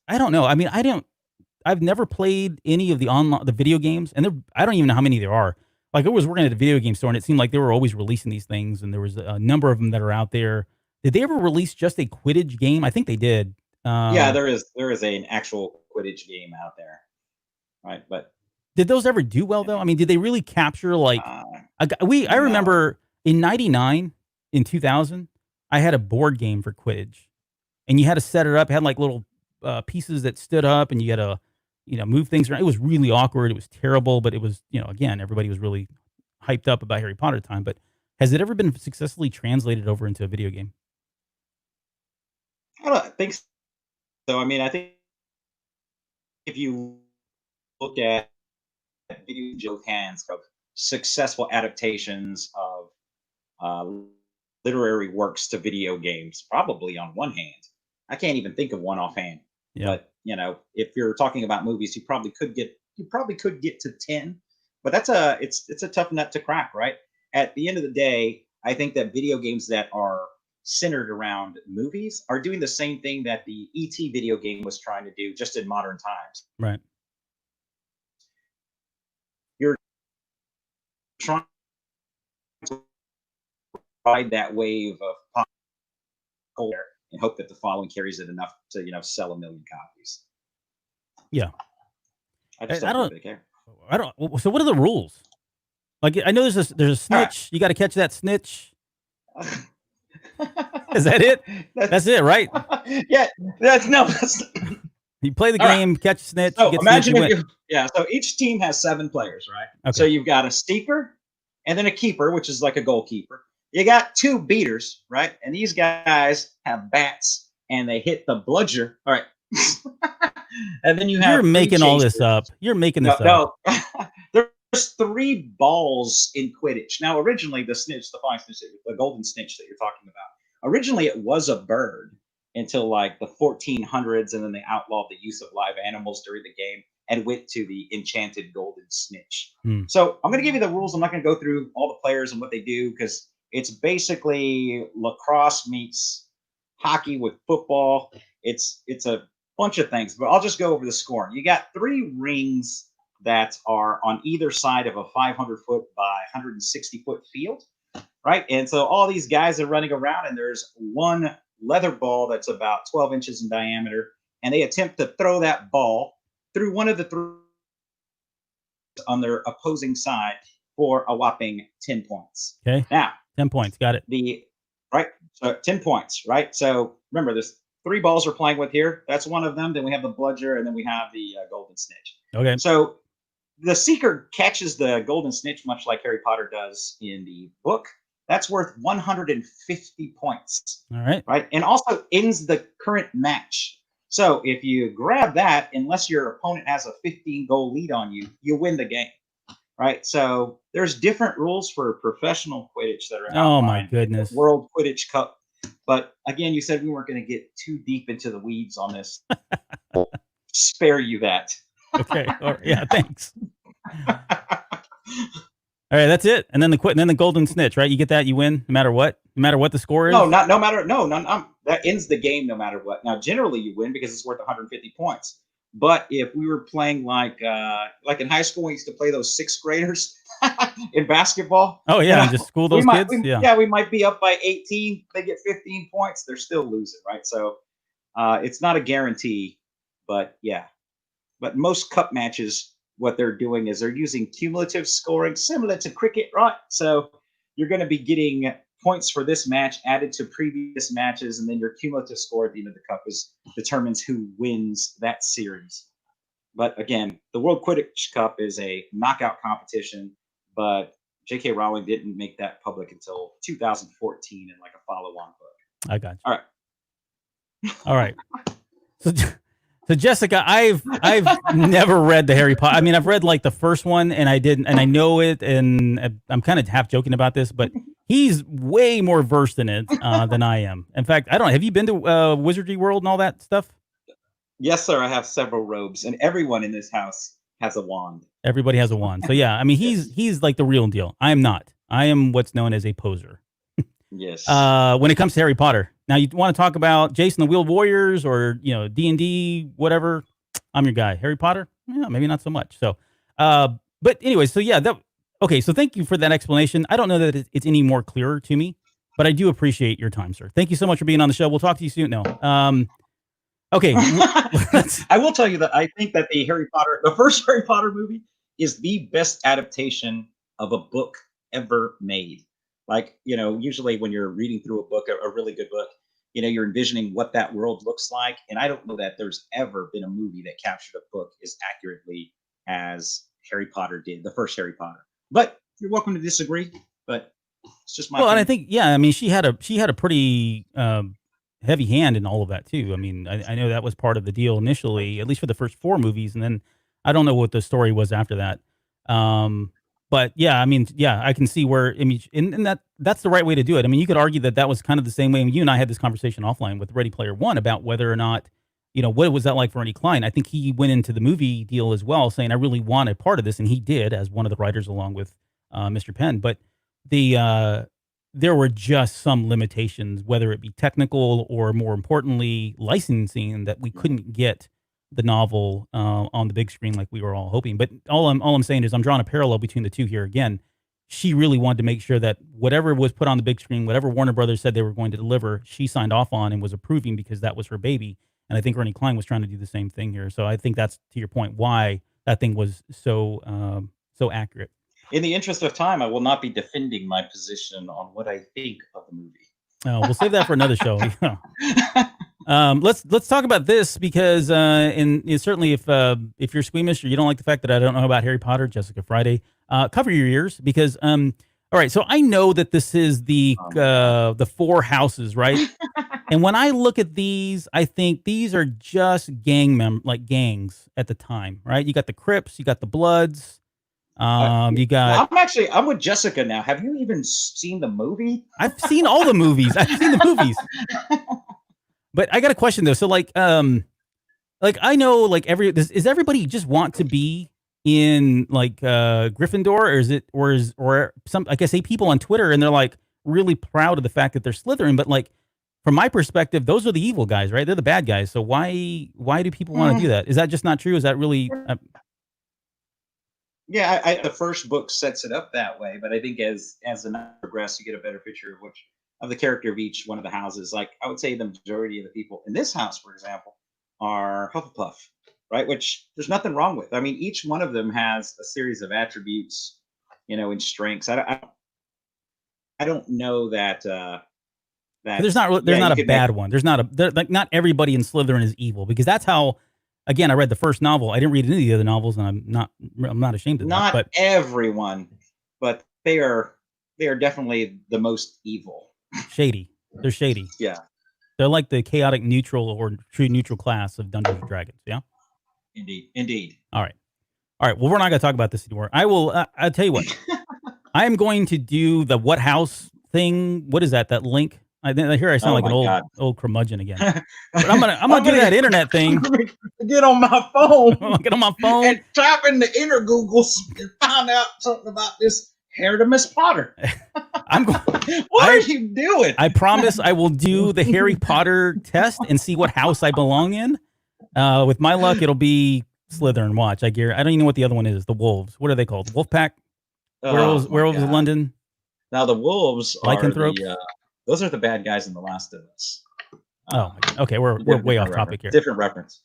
I don't know. I mean, I've never played any of the video games, and I don't even know how many there are. Like, I was working at a video game store, and it seemed like they were always releasing these things, and there was a number of them that are out there. Did they ever release just a Quidditch game? I think they did. Yeah, there is an actual Quidditch game out there, right? But did those ever do well though? I mean, did they really capture like? I remember in '99, in 2000, I had a board game for Quidditch, and you had to set it up. It had like little pieces that stood up, and you had to move things around. It was really awkward. It was terrible, but it was, again, everybody was really hyped up about Harry Potter time. But has it ever been successfully translated over into a video game? I don't think so. I mean, I think if you look at video Joe Hands of successful adaptations of literary works to video games, probably on one hand, I can't even think of one offhand. Yeah. But if you're talking about movies, you probably could get to 10, but it's a tough nut to crack, right? At the end of the day, I think that video games that are centered around movies are doing the same thing that the ET video game was trying to do, just in modern times. Right. You're trying to ride that wave of pop culture and hope that the following carries it enough to sell 1 million copies. Yeah. I just don't really care. I don't. So what are the rules? Like, I know there's a snitch. Right. You got to catch that snitch. Is that it? That's it, right? Yeah. That's You play the All right. game, catch a snitch, you So get snitch, imagine you if win. you, yeah. So each team has 7 players, right? So Okay. you've got a steeper, and then a keeper, which is like a goalkeeper. You got 2 beaters, right? And these guys have bats, and they hit the bludger. All right. And then you You're have 3 making all this chasers. up. You're making No, this up. no. There's 3 balls in Quidditch. Now, originally, the snitch, the flying snitch, the golden snitch that you're talking about, originally it was a bird until like the 1400s, and then they outlawed the use of live animals during the game and went to the enchanted golden snitch. Hmm. So I'm going to give you the rules. I'm not going to go through all the players and what they do because it's basically lacrosse meets hockey with football. It's a bunch of things, but I'll just go over the scoring. You got 3 rings that are on either side of a 500-foot by 160-foot field, right? And so all these guys are running around, and there's one leather ball that's about 12 inches in diameter, and they attempt to throw that ball through one of the 3 on their opposing side for a whopping 10 points. Okay. Now, 10 points. Got it. Right? So 10 points, right? So remember, there's 3 balls we're playing with here. That's one of them. Then we have the bludger, and then we have the golden snitch. Okay. So the seeker catches the golden snitch, much like Harry Potter does in the book. That's worth 150 points. All right. Right? And also ends the current match. So if you grab that, unless your opponent has a 15-goal lead on you, you win the game. Right? So there's different rules for professional Quidditch that are outlined. Oh my goodness. World Quidditch Cup. But again, you said we weren't going to get too deep into the weeds on this. Spare you that. Okay. Yeah, thanks. All right, that's it. And then the golden snitch, right? You get that, you win no matter what the score is. No matter. That ends the game no matter what. Now, generally you win because it's worth 150 points. But if we were playing like in high school, we used to play those 6th graders in basketball. Oh yeah, and just school those kids. We might be up by 18. They get 15 points. They're still losing, right? So it's not a guarantee, but yeah. But most cup matches, what they're doing is they're using cumulative scoring, similar to cricket, right? So you're going to be getting points for this match added to previous matches, and then your cumulative score at the end of the cup determines who wins that series. But again, the World Quidditch Cup is a knockout competition, but J.K. Rowling didn't make that public until 2014 in like a follow-on book. I got you. All right. So Jessica, I've never read the Harry Potter. I mean, I've read like the first one, and I know it, and I'm kind of half joking about this, but he's way more versed in it than I am. In fact, I don't know. Have you been to Wizardry World and all that stuff? Yes, sir. I have several robes, and everyone in this house has a wand. Everybody has a wand. So yeah, I mean, he's like the real deal. I am not. I am what's known as a poser. Yes. When it comes to Harry Potter. Now, you want to talk about Jason the Wheeled Warriors or, D&D, whatever, I'm your guy. Harry Potter? Yeah, maybe not so much. So, but anyway, so yeah, okay, so thank you for that explanation. I don't know that it's any more clearer to me, but I do appreciate your time, sir. Thank you so much for being on the show. We'll talk to you soon. No. Okay. I will tell you that I think that the first Harry Potter movie is the best adaptation of a book ever made. Like, usually when you're reading through a book, a really good book, you're envisioning what that world looks like. And I don't know that there's ever been a movie that captured a book as accurately as Harry Potter did, the first Harry Potter. But you're welcome to disagree, but it's just my opinion. And I think, yeah, I mean, she had a pretty heavy hand in all of that too. I mean, I know that was part of the deal initially, at least for the first 4 movies. And then I don't know what the story was after that. But yeah, I mean, yeah, I can see where, I mean, and that's the right way to do it. I mean, you could argue that was kind of the same way. I mean, you and I had this conversation offline with Ready Player One about whether or not, what was that like for Ernie Klein? I think he went into the movie deal as well, saying, I really want a part of this. And he did, as one of the writers along with Mr. Penn. But there were just some limitations, whether it be technical or, more importantly, licensing, that we couldn't get the novel on the big screen like we were all hoping. But all I'm saying is I'm drawing a parallel between the two here. Again, she really wanted to make sure that whatever was put on the big screen, whatever Warner Brothers said they were going to deliver, she signed off on and was approving because that was her baby. And I think Ernie Klein was trying to do the same thing here. So I think that's, to your point, why that thing was so accurate. In the interest of time, I will not be defending my position on what I think of the movie. Oh, we'll save that for another show. Let's talk about this because and certainly if you're squeamish or you don't like the fact that I don't know about Harry Potter, Jessica Friday, cover your ears because all right, so I know that this is Oh my God. the four houses, right? And when I look at these, I think these are just like gangs at the time, right? You got the Crips, you got the Bloods, you got. I'm with Jessica now. Have you even seen the movie? I've seen all the movies. I've seen the movies. But I got a question though. So like I know like is everybody just want to be in like Gryffindor, or is it or some like I say people on Twitter and they're like really proud of the fact that they're Slytherin, but like from my perspective, those are the evil guys, right? They're the bad guys. So why do people want to do that? Is that just not true? Is that really Yeah, the first book sets it up that way, but I think as the novel progresses, you get a better picture of the character of each one of the houses. Like I would say, the majority of the people in this house, for example, are Hufflepuff, right? Which there's nothing wrong with. I mean, each one of them has a series of attributes, and strengths. I don't know that there's that's not yeah, you a could make bad one. Like not everybody in Slytherin is evil because that's how. Again, I read the first novel. I didn't read any of the other novels, and I'm not ashamed of that. not But everyone, but they are definitely the most evil. shady. They're shady. Yeah, They're like the chaotic neutral or true neutral class of Dungeons and Dragons. Yeah. indeed. All right. All right. Well, we're not going to talk about this anymore. I will. I'll tell you what. I am going to do the what house thing. What is that? That link. I hear I sound Oh like an my God. old curmudgeon again. But I'm gonna do that internet thing. Get on my I'm phone gonna get on my phone. and type in the inner Googles and find out something about this Miss Potter. I'm going. What are you doing? I promise I will do the Harry Potter test and see what house I belong in. With my luck, it'll be Slytherin. Watch, I don't even know what the other one is. The Wolves. What are they called? Wolfpack? Oh, my Werewolves of God. London. Now the wolves are Lycanthropes? those are the bad guys in The Last of Us. Oh, my God. Okay, we're way off topic here. Different reference.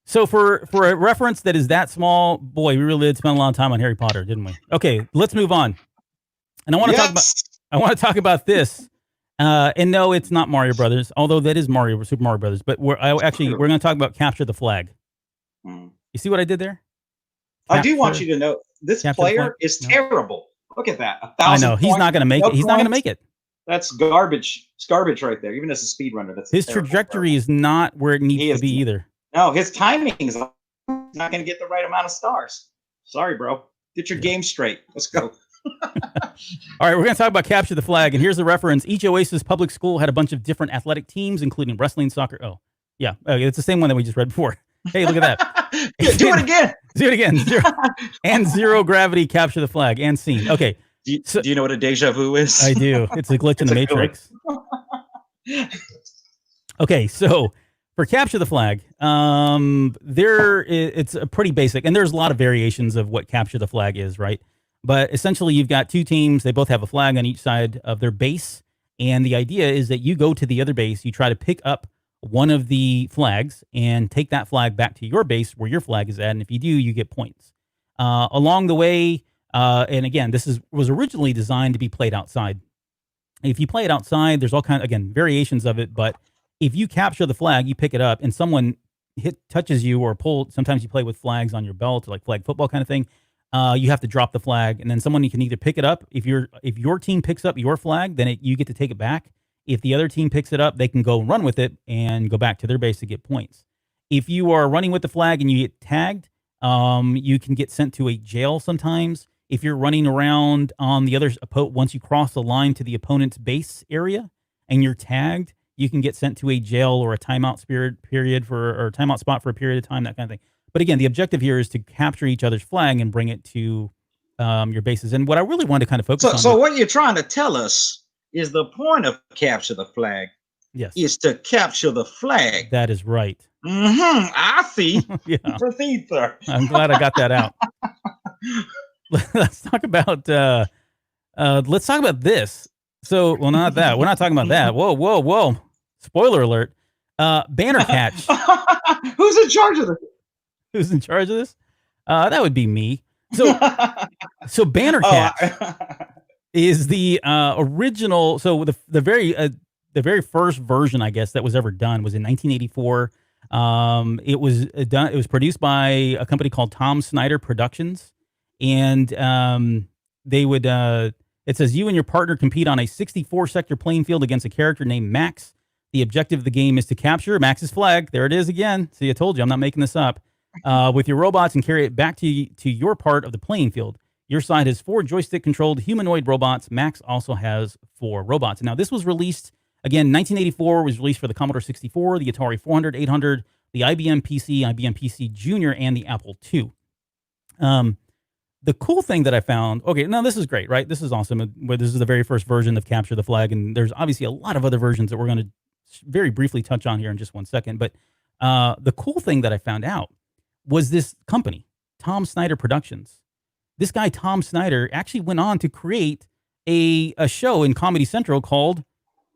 So for a reference that is that small, boy, we really did spend a lot of time on Harry Potter, didn't we? Okay, let's move on. And I want to talk about this. And no, it's not Mario Brothers, although that is Super Mario Brothers. But we're going to talk about Capture the Flag. Hmm. You see what I did there? I do want you to know this Capture the Flag? player is No. terrible. Look at that. 1,000 I know he's points, not going to make no it. He's not going to points. make it. That's garbage. It's garbage right there. Even as a speedrunner, that's a His terrible trajectory player. is not where it needs He to is- be either. No, his timing is not going to get the right amount of stars. Sorry, bro. Get your game straight. Let's go. All right, we're going to talk about Capture the Flag, and here's the reference. Each Oasis public school had a bunch of different athletic teams, including wrestling, soccer. Oh, yeah. Okay, it's the same one that we just read before. Hey, look at that. Do it again. Do it again. Zero gravity, Capture the Flag, and scene. Okay, Do you know what a deja vu is? I do. It's a glitch in the It's a Matrix. Okay, so for Capture the Flag, it's a pretty basic, and there's a lot of variations of what Capture the Flag is, right? But essentially, you've got two teams. They both have a flag on each side of their base, and the idea is that you go to the other base, you try to pick up one of the flags and take that flag back to your base where your flag is at, and if you do, you get points. Along the way, and again, was originally designed to be played outside. If you play it outside, there's all kind of, again, variations of it, but if you capture the flag, you pick it up, and someone touches you or sometimes you play with flags on your belt, like flag football kind of thing. You have to drop the flag, and then someone you can either pick it up. If your team picks up your flag, then you get to take it back. If the other team picks it up, they can go run with it and go back to their base to get points. If you are running with the flag and you get tagged, you can get sent to a jail sometimes. If you're running around on the other once you cross the line to the opponent's base area and you're tagged, you can get sent to a jail or a timeout period or timeout spot for a period of time, that kind of thing. But again, the objective here is to capture each other's flag and bring it to your bases. And what I really wanted to kind of focus on. So what you're trying to tell us is the point of Capture the Flag Yes, is to capture the flag. that is right. I see. Yeah, Proceed, sir. I'm glad I got that out. Let's talk about this. So, well, not that. We're not talking about that. Whoa. Spoiler alert. Banner Catch. Who's in charge of this? Who's in charge of this? That would be me. So Banner Catch is the original. So the very the very first version, I guess, that was ever done was in 1984. It was done. It was produced by a company called Tom Snyder Productions, and they would. It says you and your partner compete on a 64 sector playing field against a character named Max. The objective of the game is to capture Max's flag. There it is again. See, I told you, I'm not making this up. With your robots and carry it back to your part of the playing field. Your side has 4 joystick controlled humanoid robots. Max also has 4 robots. Now, this was released again, 1984 was released for the Commodore 64, the Atari 400, 800, the IBM PC Junior, and the Apple II. The cool thing that I found, okay, now this is great, right? This is awesome. This is the very first version of Capture the Flag, and there's obviously a lot of other versions that we're going to very briefly touch on here in just one second. But the cool thing that I found out was this company, Tom Snyder Productions. This guy, Tom Snyder, actually went on to create a show in Comedy Central called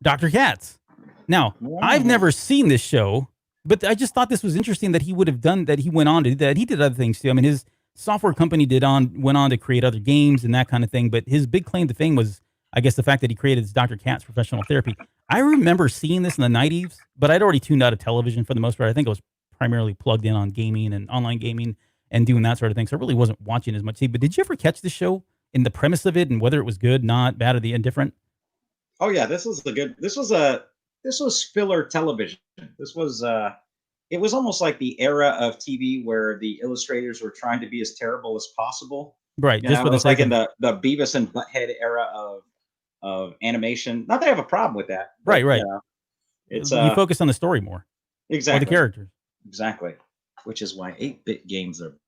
Dr. Katz. Now, I've never seen this show, but I just thought this was interesting that he would have done that. He went on to do that. He did other things too. I mean, his software company went on to create other games and that kind of thing. But his big claim to fame was, I guess, the fact that he created his Dr. Katz Professional Therapy. I remember seeing this in the 90s, but I'd already tuned out of television for the most part. I think I was primarily plugged in on gaming and online gaming and doing that sort of thing. So I really wasn't watching as much. But did you ever catch the show in the premise of it and whether it was good, not bad, or the indifferent? Oh yeah, this was filler television. This was it was almost like the era of TV where the illustrators were trying to be as terrible as possible. Right. You Just know, for it the was like sake in of, the Beavis and Butthead era of animation. Not that I have a problem with that, but right, right. it's You focus on the story more or the exactly, characters. exactly. Which is why 8-bit games are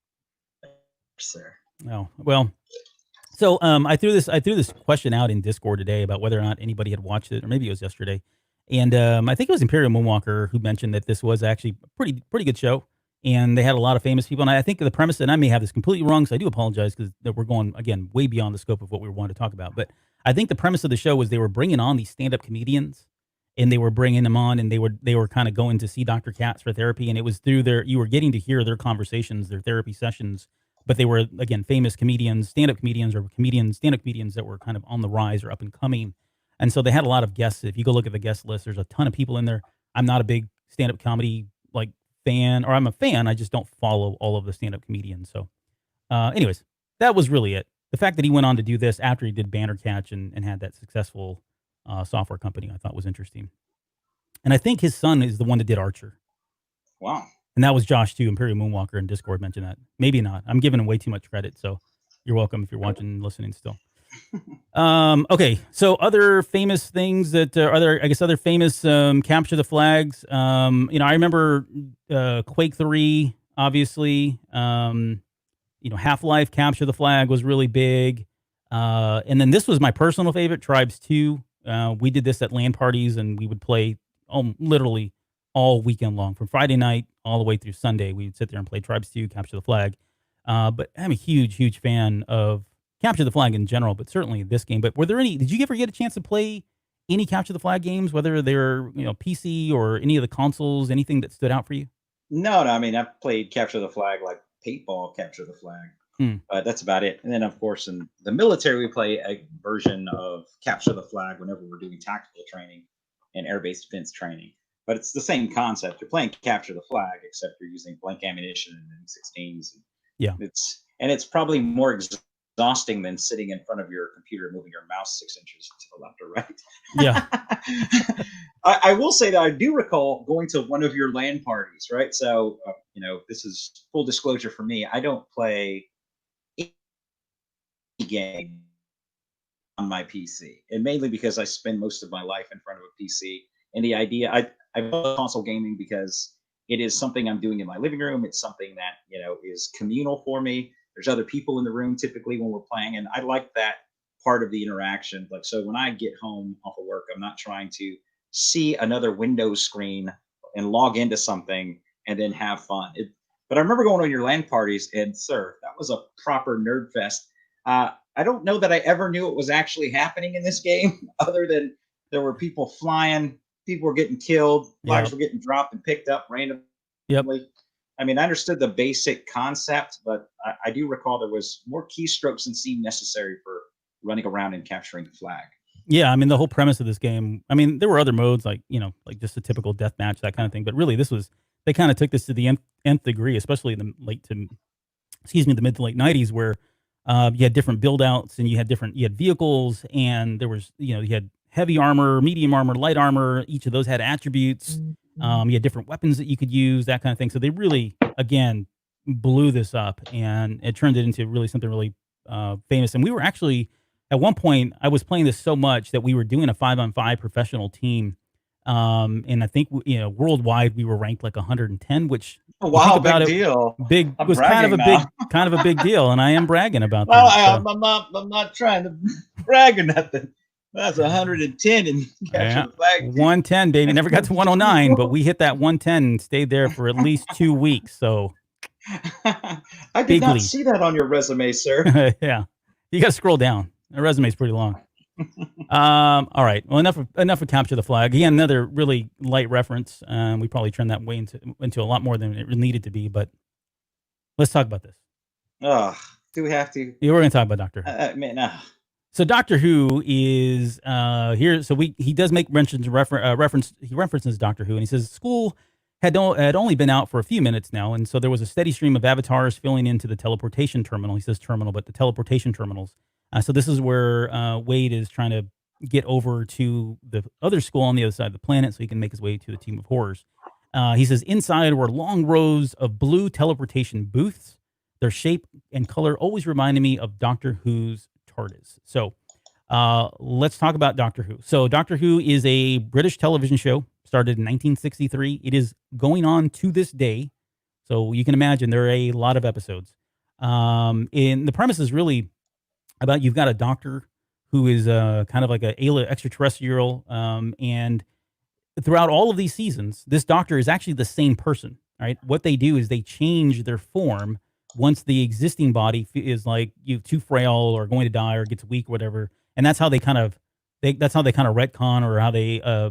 sir. Oh, well, so I threw this question out in Discord today about whether or not anybody had watched it, or maybe it was yesterday. And I think it was Imperial Moonwalker who mentioned that this was actually a pretty good show, and they had a lot of famous people. And I think the premise, and I may have this completely wrong, so I do apologize because we're going again way beyond the scope of what we wanted to talk about. But I think the premise of the show was they were bringing on these stand-up comedians, and they were bringing them on, and they were kind of going to see Dr. Katz for therapy, and it was through you were getting to hear their conversations, their therapy sessions, but they were again famous comedians, stand-up comedians, or stand-up comedians that were kind of on the rise or up and coming. And so they had a lot of guests. If you go look at the guest list, there's a ton of people in there. I'm not a big stand-up comedy like fan, or I'm a fan, I just don't follow all of the stand-up comedians. So anyways, that was really it. The fact that he went on to do this after he did Bannercatch and had that successful software company, I thought was interesting. And I think his son is the one that did Archer. Wow. And that was Josh too. Imperial Moonwalker in Discord mentioned that. Maybe not. I'm giving him way too much credit. So you're welcome if you're watching and listening still. Okay. So other famous things that other famous capture the flags. I remember Quake 3, obviously. Half-Life Capture the Flag was really big. And then this was my personal favorite, Tribes 2. We did this at LAN parties, and we would play literally all weekend long, from Friday night all the way through Sunday. We would sit there and play Tribes 2, Capture the Flag. But I'm a huge fan of Capture the Flag in general, but certainly this game. But did you ever get a chance to play any Capture the Flag games, whether they're, PC or any of the consoles, anything that stood out for you? No, no. I mean, I've played Capture the Flag, like paintball Capture the Flag. Hmm. That's about it. And then, of course, in the military, we play a version of Capture the Flag whenever we're doing tactical training and air-based defense training. But it's the same concept. You're playing Capture the Flag, except you're using blank ammunition and M16s. Yeah. It's probably more exhausting than sitting in front of your computer moving your mouse 6 inches to the left or right. Yeah. I will say that I do recall going to one of your LAN parties, right? So, this is full disclosure for me. I don't play any game on my PC, and mainly because I spend most of my life in front of a PC. And the idea, I love console gaming because it is something I'm doing in my living room. It's something that is communal for me. There's other people in the room typically when we're playing, and I like that part of the interaction. Like, so when I get home off of work, I'm not trying to see another Windows screen and log into something and then have fun. But I remember going on your LAN parties, and sir, that was a proper nerd fest. I don't know that I ever knew what was actually happening in this game, other than there were people flying, people were getting killed, flags were getting dropped and picked up randomly. Yep. I mean, I understood the basic concept, but I do recall there was more keystrokes than seemed necessary for running around and capturing the flag. Yeah, I mean, the whole premise of this game, I mean, there were other modes like, like just a typical death match, that kind of thing. But really, they kind of took this to the nth degree, especially in the the mid to late 90s, where you had different build outs and you had vehicles, and there was, you had heavy armor, medium armor, light armor. Each of those had attributes. You had different weapons that you could use, that kind of thing. So they really, again, blew this up, and it turned it into really something really famous. And we were actually, at one point, I was playing this so much that we were doing a 5-on-5 professional team. And I think, worldwide we were ranked like 110, which Oh, you think wow, about big it, deal. I'm was kind of bragging a big, now. kind of a big deal. And I am bragging about Well, that. So, I'm not trying to brag or nothing. That's 110 and yeah, capture the flag. 110, baby. Never got to 109, but we hit that 110 and stayed there for at least 2 weeks. So I did big not lead. see that on your resume, sir. Yeah, you got to scroll down. The resume's pretty long. All right. Well, enough of capture the flag. Again, another really light reference. We probably turned that way into a lot more than it needed to be. But let's talk about this. Oh, do we have to? Yeah, we're going to talk about Doctor Who. Man, So Doctor Who is here. So he does make reference. He references Doctor Who, and he says school had only been out for a few minutes now, and so there was a steady stream of avatars filling into the teleportation terminal. He says terminal, but the teleportation terminals. So this is where Wade is trying to get over to the other school on the other side of the planet, so he can make his way to the Team of Horrors. He says inside were long rows of blue teleportation booths. Their shape and color always reminded me of Doctor Who's TARDIS. So let's talk about Doctor Who. So Doctor Who is a British television show, started in 1963. It is going on to this day. So you can imagine there are a lot of episodes. And the premise is really about, you've got a doctor who is kind of like an alien extraterrestrial. And throughout all of these seasons, this doctor is actually the same person, right? What they do is they change their form once the existing body is like too frail or going to die or gets weak or whatever. And that's how they kind of retcon, or how they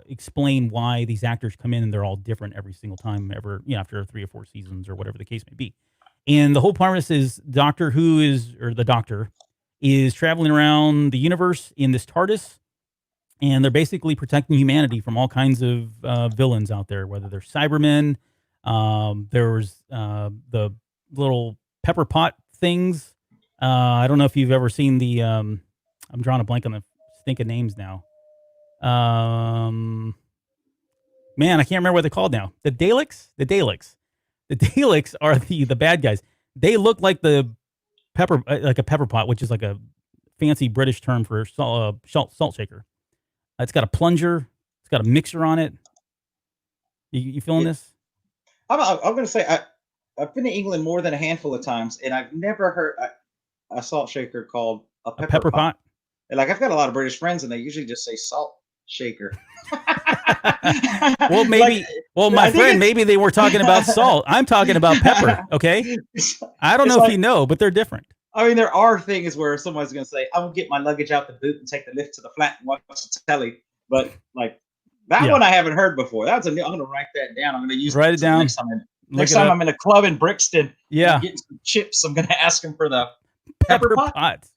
explain why these actors come in and they're all different every single time, after 3 or 4 seasons or whatever the case may be. And the whole premise is the Doctor is traveling around the universe in this TARDIS, and they're basically protecting humanity from all kinds of villains out there, whether they're Cybermen. There's the little pepper pot things. I don't know if you've ever seen the. I'm drawing a blank on the stinking names now. Man, I can't remember what they're called now. The Daleks. The Daleks are the bad guys. They look like the like a pepper pot, which is like a fancy British term for salt shaker. It's got a plunger. It's got a mixer on it. You feeling this? I'm going to say I've been to England more than a handful of times, and I've never heard a salt shaker called a pepper pot. And like, I've got a lot of British friends, and they usually just say salt shaker. Well, maybe. My friend, maybe they were talking about salt. I'm talking about pepper. Okay. I don't know if you know, but they're different. I mean, there are things where someone's going to say, "I'm going to get my luggage out the boot and take the lift to the flat and watch the telly," but like that one I haven't heard before. I'm going to write that down. I'm going to use write it down. Next time I'm in a club in Brixton, getting some chips, I'm going to ask them for the pepper pot.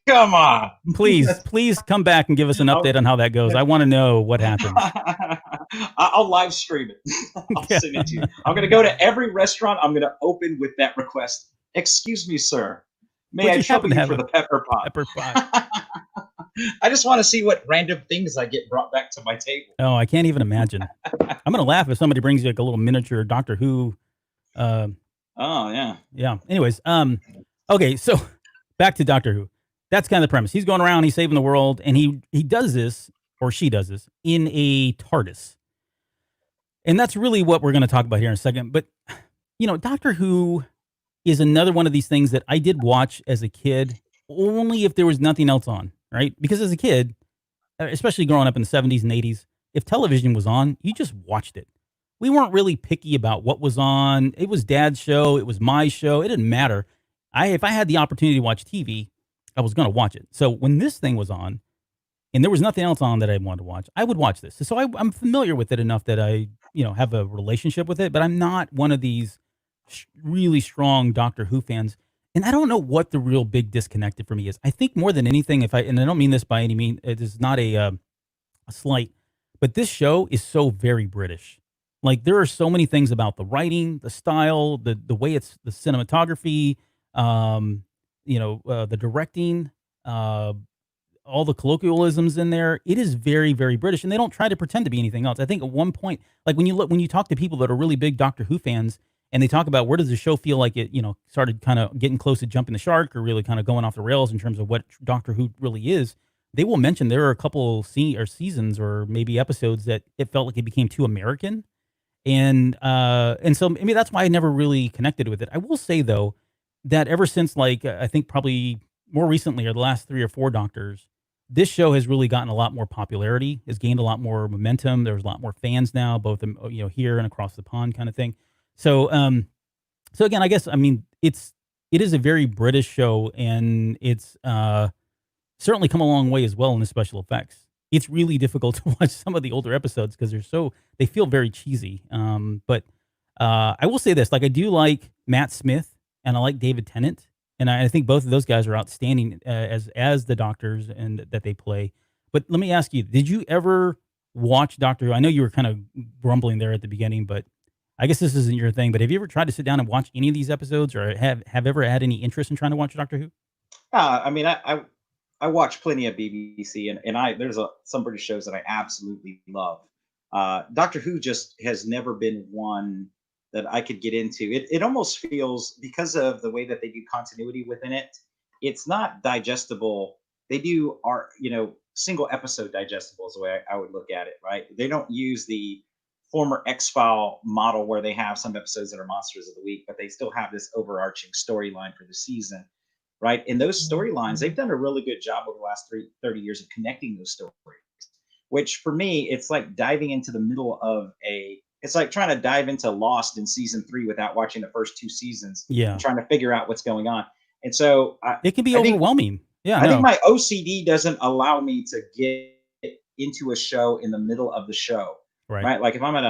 Come on. Please come back and give us an update on how that goes. I want to know what happened. I'll live stream it. I'll send it to you. I'm going to go to every restaurant. I'm going to open with that request. Excuse me, sir. May I trouble you for the pepper pot? Pepper pot. I just want to see what random things I get brought back to my table. Oh, I can't even imagine. I'm going to laugh if somebody brings you like a little miniature Doctor Who. Oh, yeah. Yeah. Anyways, okay, so back to Doctor Who. That's kind of the premise. He's going around, he's saving the world, and he does this, or she does this, in a TARDIS. And that's really what we're going to talk about here in a second. But, Doctor Who is another one of these things that I did watch as a kid, only if there was nothing else on, right? Because as a kid, especially growing up in the 70s and 80s, if television was on, you just watched it. We weren't really picky about what was on. It was Dad's show. It was my show. It didn't matter. If I had the opportunity to watch TV, I was going to watch it. So when this thing was on, and there was nothing else on that I wanted to watch, I would watch this. So I'm familiar with it enough that I, have a relationship with it, but I'm not one of these really strong Doctor Who fans. and I don't know what the real big disconnect for me is. I think more than anything, and I don't mean this by any means, it is not a slight, but this show is so very British. Like there are so many things about the writing, the style, the way it's the cinematography, um, the directing, uh, all the colloquialisms in there. It is very, very British, and they don't try to pretend to be anything else. I think at one point, like when you talk to people that are really big Doctor Who fans, and they talk about where does the show feel like it, started kind of getting close to jumping the shark or really kind of going off the rails in terms of what Doctor Who really is. They will mention there are a couple seasons or maybe episodes that it felt like it became too American, and so maybe that's why I never really connected with it. I will say though that ever since like I think probably more recently or the last 3 or 4 Doctors, this show has really gotten a lot more popularity, has gained a lot more momentum. There's a lot more fans now, both here and across the pond, kind of thing. So, so again, I guess I mean it is a very British show, and it's certainly come a long way as well in the special effects. It's really difficult to watch some of the older episodes because they feel very cheesy. But I will say this: like I do like Matt Smith and I like David Tennant, and I think both of those guys are outstanding as the doctors and that they play. But let me ask you: did you ever watch Doctor Who? I know you were kind of grumbling there at the beginning, but I guess this isn't your thing. But have you ever tried to sit down and watch any of these episodes, or have ever had any interest in trying to watch Doctor Who? I mean, I watch plenty of BBC, and there's some British shows that I absolutely love. Doctor Who just has never been one that I could get into. It almost feels, because of the way that they do continuity within it, it's not digestible. They do are single episode digestible is the way I would look at it. Right? They don't use the former X File model where they have some episodes that are monsters of the week, but they still have this overarching storyline for the season, right? And those storylines, they've done a really good job over the last 30 years of connecting those stories, which for me, it's like diving into the middle of it's like trying to dive into Lost in season 3 without watching the first 2 seasons and Yeah, trying to figure out what's going on. And so it can be I think overwhelming. Yeah, I think no, my OCD doesn't allow me to get into a show in the middle of the show, right. right? Like if I'm at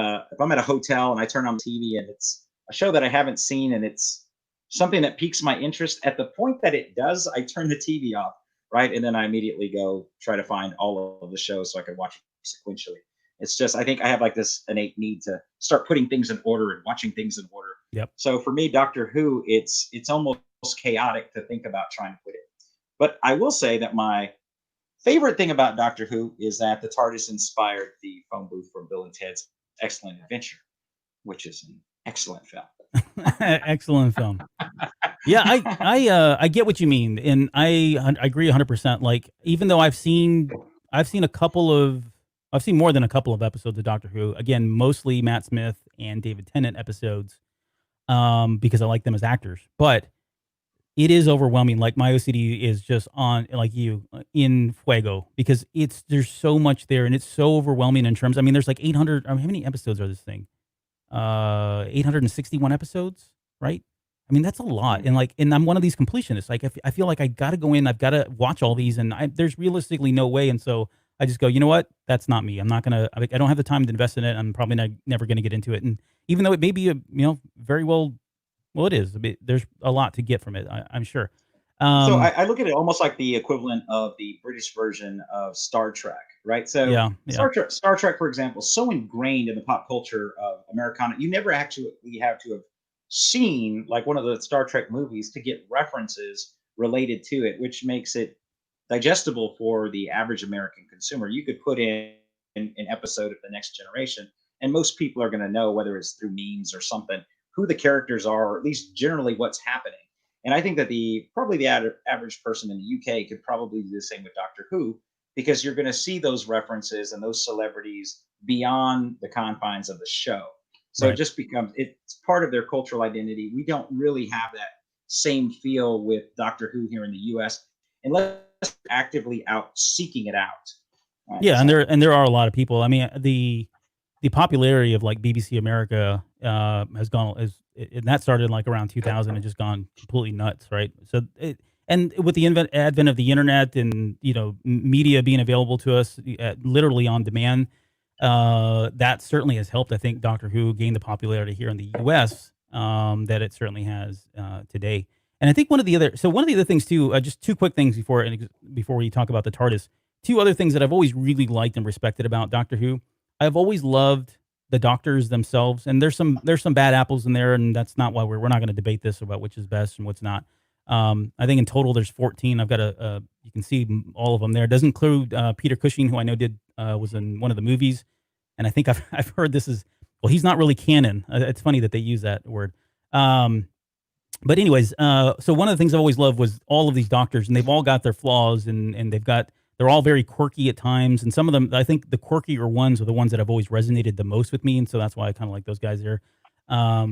a hotel and I turn on TV and it's a show that I haven't seen and it's something that piques my interest, at the point that it does, I turn the TV off, right? And then I immediately go try to find all of the shows so I can watch it sequentially. It's just I think I have like this innate need to start putting things in order and watching things in order. Yep. So for me, Doctor Who, it's almost chaotic to think about trying to put it. But I will say that my favorite thing about Doctor Who is that the TARDIS inspired the phone booth from Bill and Ted's Excellent Adventure, which is an excellent film. Excellent film. Yeah, I get what you mean, and I agree 100%. Like even though I've seen I've seen more than a couple of episodes of Doctor Who. Again, mostly Matt Smith and David Tennant episodes, because I like them as actors. But it is overwhelming. Like my OCD is just on like you in fuego because there's so much there and it's so overwhelming in terms. I mean, there's like 800. I mean, how many episodes are this thing? 861 episodes, right? I mean, that's a lot. Mm. And I'm one of these completionists. Like, I feel like I got to go in, I've got to watch all these, and there's realistically no way. And so I just go, you know what? That's not me. I'm not gonna. I don't have the time to invest in it. I'm probably never gonna get into it. And even though it may be very well, it is. I mean, there's a lot to get from it. I'm sure. So Um, I look at it almost like the equivalent of the British version of Star Trek, right? So yeah, yeah, Star Trek, for example, is so ingrained in the pop culture of Americana, you never actually have to have seen like one of the Star Trek movies to get references related to it, which makes it digestible for the average American consumer. You could put in an episode of The Next Generation, and most people are going to know, whether it's through memes or something, who the characters are, or at least generally what's happening. And I think that the average person in the UK could probably do the same with Doctor Who, because you're going to see those references and those celebrities beyond the confines of the show. So it right. just becomes it's part of their cultural identity. We don't really have that same feel with Doctor Who here in the US unless we're actively out seeking it out. Right. Yeah, and So there are a lot of people. I mean, the popularity of like BBC America has gone and that started like around 2000 and just gone completely nuts, right? And with the advent of the internet and media being available to us literally on demand, that certainly has helped. I think Doctor Who gain the popularity here in the U.S. That it certainly has today. And I think one of the other things too, just two quick things before we talk about the TARDIS. Two other things that I've always really liked and respected about Doctor Who. I've always loved the doctors themselves, and there's some bad apples in there, and that's not why we're not going to debate this about which is best and what's not. I think in total there's 14. I've got you can see all of them there. It doesn't include Peter Cushing, who I know was in one of the movies, and I think I've heard this is, well, he's not really canon. It's funny that they use that word. But anyways, so one of the things I've always loved was all of these doctors, and they've all got their flaws, and they're all very quirky at times, and some of them, I think the quirkier ones are the ones that have always resonated the most with me, and so that's why I kind of like those guys there. I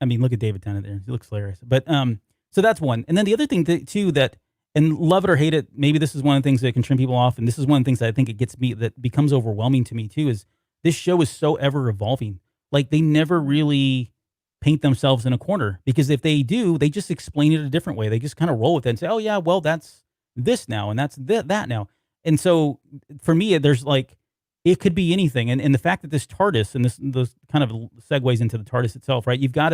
mean, look at David Tennant there; he looks hilarious. But so that's one, and then the other thing too that, and love it or hate it, maybe this is one of the things that can turn people off, and this is one of the things that I think it gets me that becomes overwhelming to me too, is this show is so ever evolving. Like they never really paint themselves in a corner, because if they do, they just explain it a different way. They just kind of roll with it and say, "Oh yeah, well that's this now, and that's that now." And so for me, there's like it could be anything, and the fact that this TARDIS and this kind of segues into the TARDIS itself, right? You've got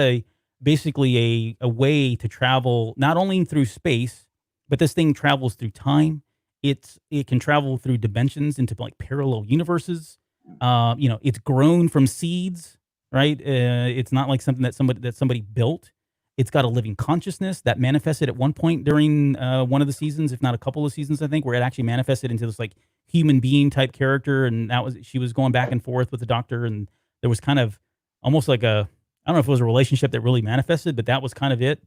basically a way to travel not only through space, but this thing travels through time. It can travel through dimensions into like parallel universes. It's grown from seeds, right? It's not like something that somebody built. It's got a living consciousness that manifested at one point during one of the seasons, if not a couple of seasons, I think, where it actually manifested into this like human being type character, and she was going back and forth with the Doctor, and there was kind of almost like I don't know if it was a relationship that really manifested, but that was kind of it.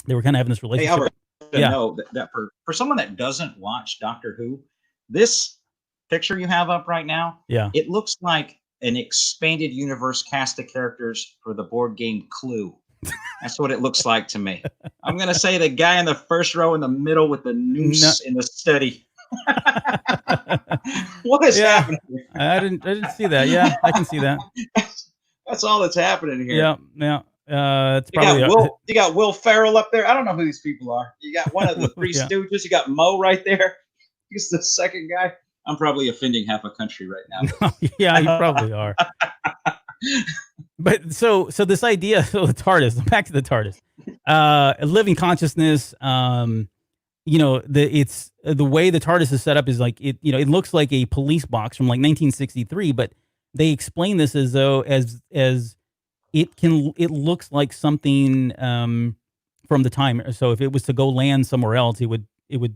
They were kind of having this Hey, relationship. Albert, to Yeah, know that for someone that doesn't watch Doctor Who, this picture you have up right now, yeah. it looks like an expanded universe cast of characters for the board game Clue. That's what it looks like to me. I'm gonna say the guy in the first row in the middle with the noose in the study. What is Yeah, happening here? I didn't see that. Yeah, I can see that. That's all that's happening here. Yeah, yeah. It's You probably got you got Will Ferrell up there. I don't know who these people are. You got one of the Three yeah. Stooges. You got Mo right there. He's the second guy. I'm probably offending half a country right now. Yeah, you probably are. But so this idea, so the TARDIS, back to the TARDIS, a living consciousness. It's the way the TARDIS is set up is like it looks like a police box from like 1963, but they explain this as though as it looks like something from the time. So if it was to go land somewhere else, it would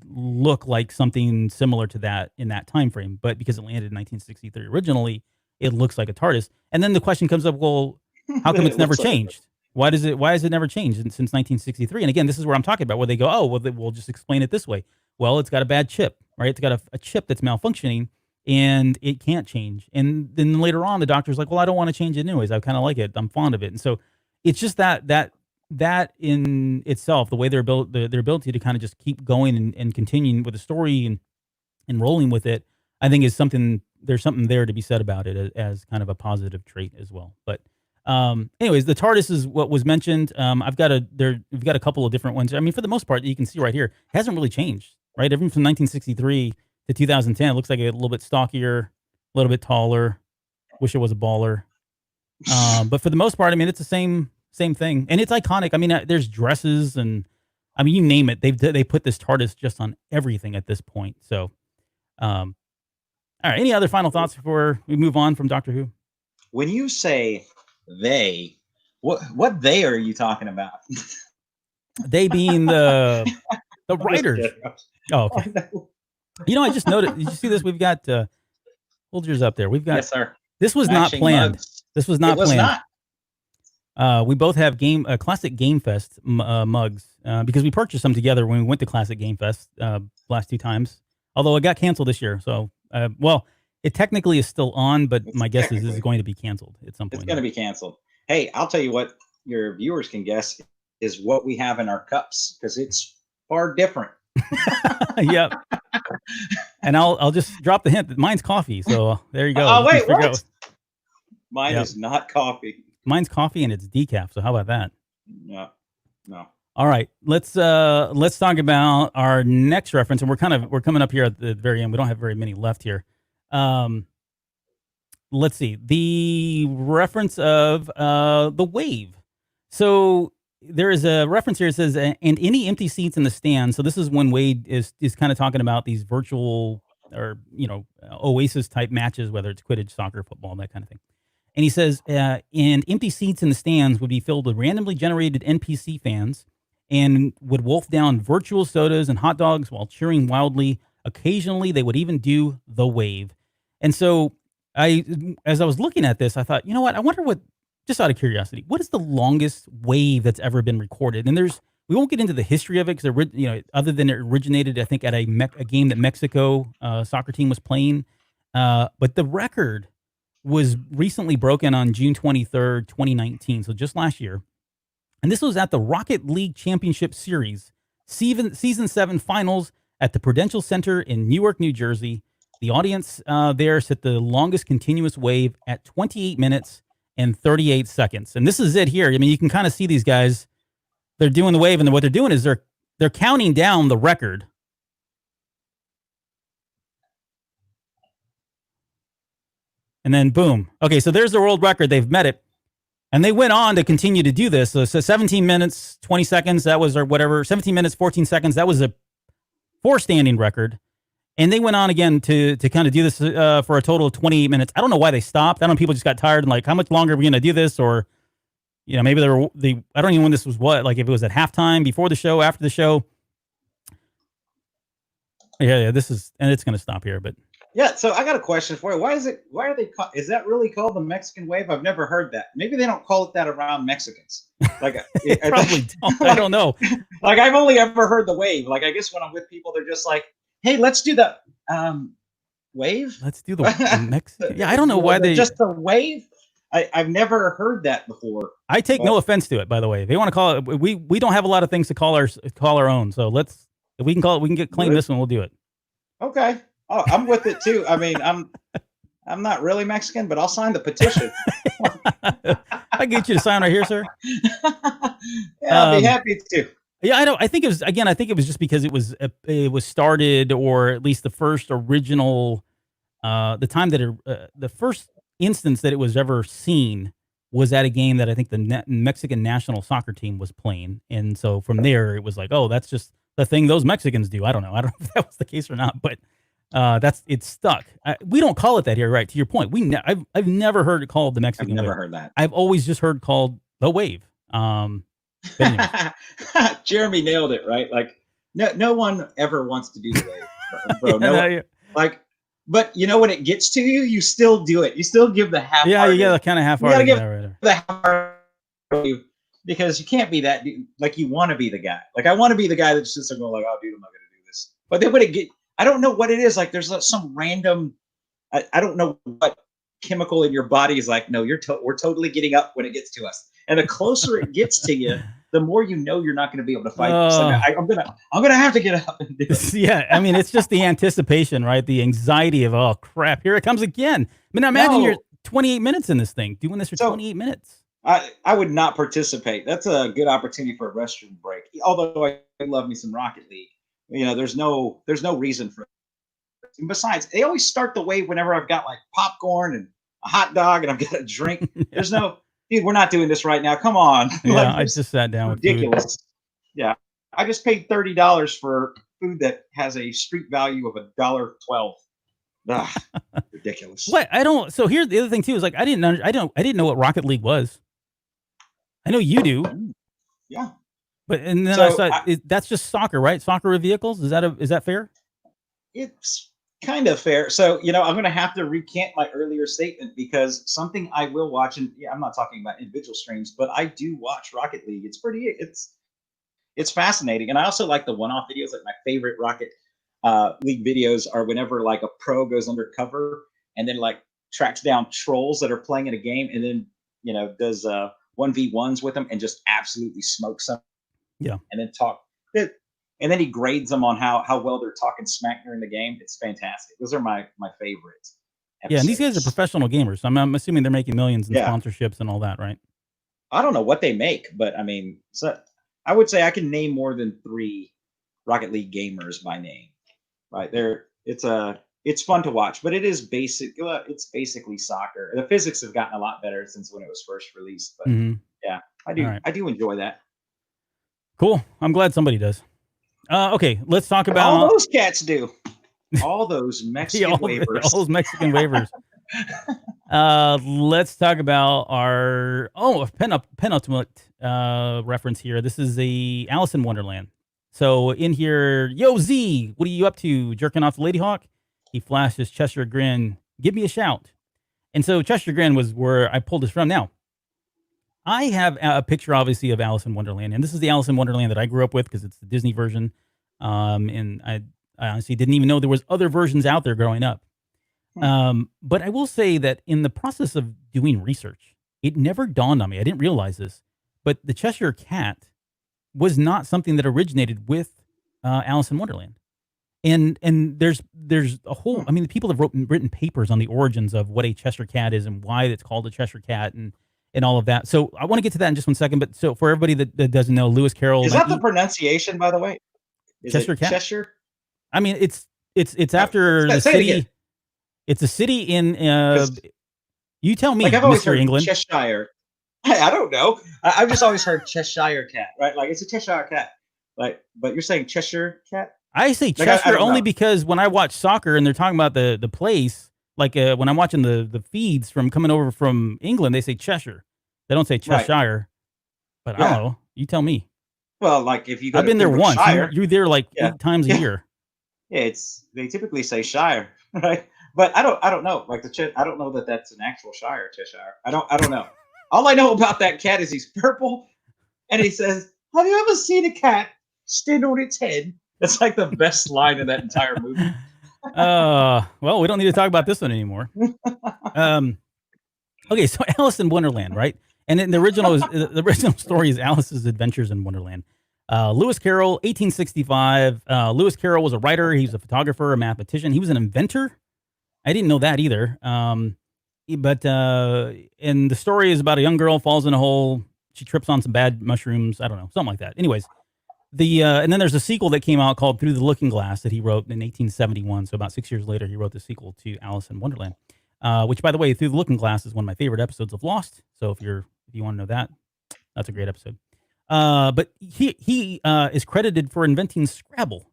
look like something similar to that in that time frame. But because it landed in 1963 originally, it looks like a TARDIS. And then the question comes up, well, how come it's never changed? Why has it never changed since 1963? And again, this is where I'm talking about where they go, oh, well, we'll just explain it this way. Well, it's got a bad chip, right? It's got a chip that's malfunctioning and it can't change. And then later on, the Doctor's like, well, I don't want to change it anyways. I kind of like it. I'm fond of it. And so it's just that in itself, the way they're built, their ability to kind of just keep going and continuing with the story and rolling with it, I think is there's something there to be said about it as kind of a positive trait as well. But anyways, the TARDIS is what was mentioned. We've got a couple of different ones. I mean, for the most part, you can see right here, it hasn't really changed, right? Everything from 1963 to 2010, it looks like a little bit stockier, a little bit taller. Wish it was a baller. But for the most part, I mean, it's the same thing, and it's iconic. I mean, there's dresses and I mean, you name it. They put this TARDIS just on everything at this point. So, all right. Any other final thoughts before we move on from Doctor Who? When you say they, what they are you talking about? They being the writers. Oh, okay. I just noticed. Did you see this? We've got hold yours up there. We've got. Yes, sir. This was not planned. Mugs. This was not It was planned. not. We both have classic Game Fest mugs because we purchased them together when we went to Classic Game Fest last two times. Although it got canceled this year, so well, it technically is still on, but my guess is it's going to be canceled at some point. It's going to be canceled. Hey, I'll tell you what your viewers can guess is what we have in our cups because it's far different. Yep. And I'll just drop the hint that mine's coffee. So there you go. Oh wait, what? Mine is not coffee. Mine's coffee and it's decaf. So how about that? No. All right, let's talk about our next reference, and we're coming up here at the very end. We don't have very many left here. Let's see the reference of the wave. So there is a reference here. It says, and any empty seats in the stands. So this is when Wade is kind of talking about these virtual or Oasis type matches, whether it's Quidditch, soccer, football, that kind of thing. And he says, and empty seats in the stands would be filled with randomly generated NPC fans and would wolf down virtual sodas and hot dogs while cheering wildly. Occasionally, they would even do the wave. And so, as I was looking at this, I thought, you know what? I wonder what, just out of curiosity, what is the longest wave that's ever been recorded? And we won't get into the history of it because, other than it originated, I think, at a game that Mexico soccer team was playing. But the record was recently broken on June 23rd, 2019. So just last year. And this was at the Rocket League Championship Series, Season 7 Finals at the Prudential Center in Newark, New Jersey. The audience there set the longest continuous wave at 28 minutes and 38 seconds. And this is it here. I mean, you can kind of see these guys. They're doing the wave, and what they're doing is they're counting down the record. And then boom. Okay, so there's the world record. They've met it. And they went on to continue to do this. So 17 minutes, 20 seconds, that was, or whatever, 17 minutes, 14 seconds, that was a 4-standing record. And they went on again to kind of do this for a total of 28 minutes. I don't know why they stopped. I don't know, people just got tired and like, how much longer are we going to do this? Or, maybe I don't even know when this was like if it was at halftime, before the show, after the show. Yeah, this is, and it's going to stop here, but. Yeah, so I got a question for you. Is that really called the Mexican wave? I've never heard that. Maybe they don't call it that around Mexicans. Like, probably don't. I don't know. Like, I've only ever heard the wave. Like, I guess when I'm with people, they're just like, "Hey, let's do the wave. Let's do the Mexican." Yeah, I don't know why they just the wave. I've never heard that before. I take no offense to it, by the way. If they want to call it, we don't have a lot of things to call our own. So if we can call it, we can claim this one. We'll do it. Okay. Oh, I'm with it too. I mean, I'm not really Mexican, but I'll sign the petition. I get you to sign right here, sir. Yeah, I'll be happy to. Yeah, I think it was just because it was started, or at least the first original, the time that the first instance that it was ever seen was at a game that I think the Mexican national soccer team was playing, and so from there it was like, oh, that's just the thing those Mexicans do. I don't know if that was the case or not, but. It's stuck. We don't call it that here, right? To your point, I've never heard it called the Mexican wave. I've never heard that. I've always just heard called the wave. Jeremy nailed it, right? Like no one ever wants to do the wave, bro. But when it gets to you, you still do it. You still give the half. Yeah, you got kind of half-hearted. You gotta give the half wave, because you can't be that. Like, you want to be the guy. Like, I want to be the guy that's just going like, "Oh, dude, I'm not gonna do this." But then when it I don't know what it is. Like, there's some random, I don't know what chemical in your body is like, no, we're totally getting up when it gets to us. And the closer it gets to you, the more you're not going to be able to fight. So I'm gonna have to get up and do it. Yeah, I mean, it's just the anticipation, right? The anxiety of, oh crap, here it comes again. I mean, imagine you're 28 minutes in this thing, doing this for 28 minutes. I would not participate. That's a good opportunity for a restroom break. Although I love me some Rocket League. There's no reason for it. And besides, they always start the wave whenever I've got like popcorn and a hot dog and I've got a drink. There's no, dude, we're not doing this right now. Come on. Yeah, I just sat down. Ridiculous. With food. Yeah, I just paid $30 for food that has a street value of $1.12. Ridiculous. What? I don't. So here's the other thing too. Is like I didn't know what Rocket League was. I know you do. Yeah. But and then I saw that's just soccer, right? Soccer with vehicles. Is that fair? It's kind of fair. So I'm going to have to recant my earlier statement, because something I will watch, and I'm not talking about individual streams, but I do watch Rocket League. It's fascinating, and I also like the one-off videos. Like, my favorite Rocket League videos are whenever like a pro goes undercover and then like tracks down trolls that are playing in a game, and then does 1v1s with them and just absolutely smokes them. Yeah. And then and then he grades them on how well they're talking smack during the game. It's fantastic. Those are my favorites. Yeah, and these guys are professional gamers. So I'm assuming they're making millions in sponsorships and all that, right? I don't know what they make, but I mean, so I would say I can name more than 3 Rocket League gamers by name. Right there, it's fun to watch, but it's basically soccer. The physics have gotten a lot better since when it was first released. But yeah, I do enjoy that. Cool. I'm glad somebody does. Okay, let's talk All about those cats do. All those Mexican all waivers. those Mexican waivers. Let's talk about our penultimate reference here. This is a Alice in Wonderland. So in here, yo Z, what are you up to? Jerking off the Lady Hawk? He flashed his Cheshire grin. Give me a shout. And so Cheshire grin was where I pulled this from. Now, I have a picture, obviously, of Alice in Wonderland, and this is the Alice in Wonderland that I grew up with because it's the Disney version. And I honestly didn't even know there was other versions out there growing up. But I will say that in the process of doing research, it never dawned on me. I didn't realize this, but the Cheshire Cat was not something that originated with Alice in Wonderland. And there's a whole. I mean, people have written papers on the origins of what a Cheshire Cat is and why it's called a Cheshire Cat and all of that. So I want to get to that in just 1 second. But so for everybody that doesn't know, Lewis Carroll Is that the pronunciation, by the way? Is Cheshire it Cat? Cheshire? I mean, it's after the Say it city. again. It's a city in. You tell me, Like I've always Mr. heard England. Cheshire. I don't know. I've just always heard Cheshire Cat, right? Like it's a Cheshire Cat. Like, but you're saying Cheshire Cat? I say Like, Cheshire don't only know. because when I watch soccer and they're talking about the place, like when I'm watching the feeds from coming over from England, they say Cheshire. They don't say Right. Cheshire. But I Yeah. don't know. You tell me. Well, like if you go I've to been there once. Pembrokeshire, You're there like Yeah. 8 times a Yeah. year. yeah, they typically say Shire, right? But I don't know. Like I don't know that that's an actual Shire, Cheshire. I don't know. All I know about that cat is he's purple, and he says, "Have you ever seen a cat stand on its head?" That's like the best line in that entire movie. Well, we don't need to talk about this one anymore. Okay, so Alice in Wonderland, right? And then the original story is Alice's Adventures in Wonderland. Lewis Carroll, 1865. Lewis Carroll was a writer. He was a photographer, a mathematician. He was an inventor. I didn't know that either. And the story is about a young girl falls in a hole. She trips on some bad mushrooms. I don't know, something like that. Anyways, and then there's a sequel that came out called Through the Looking Glass that he wrote in 1871. So about 6 years later, he wrote the sequel to Alice in Wonderland. Which, by the way, Through the Looking Glass is one of my favorite episodes of Lost. So if you want to know that, that's a great episode. But he is credited for inventing Scrabble.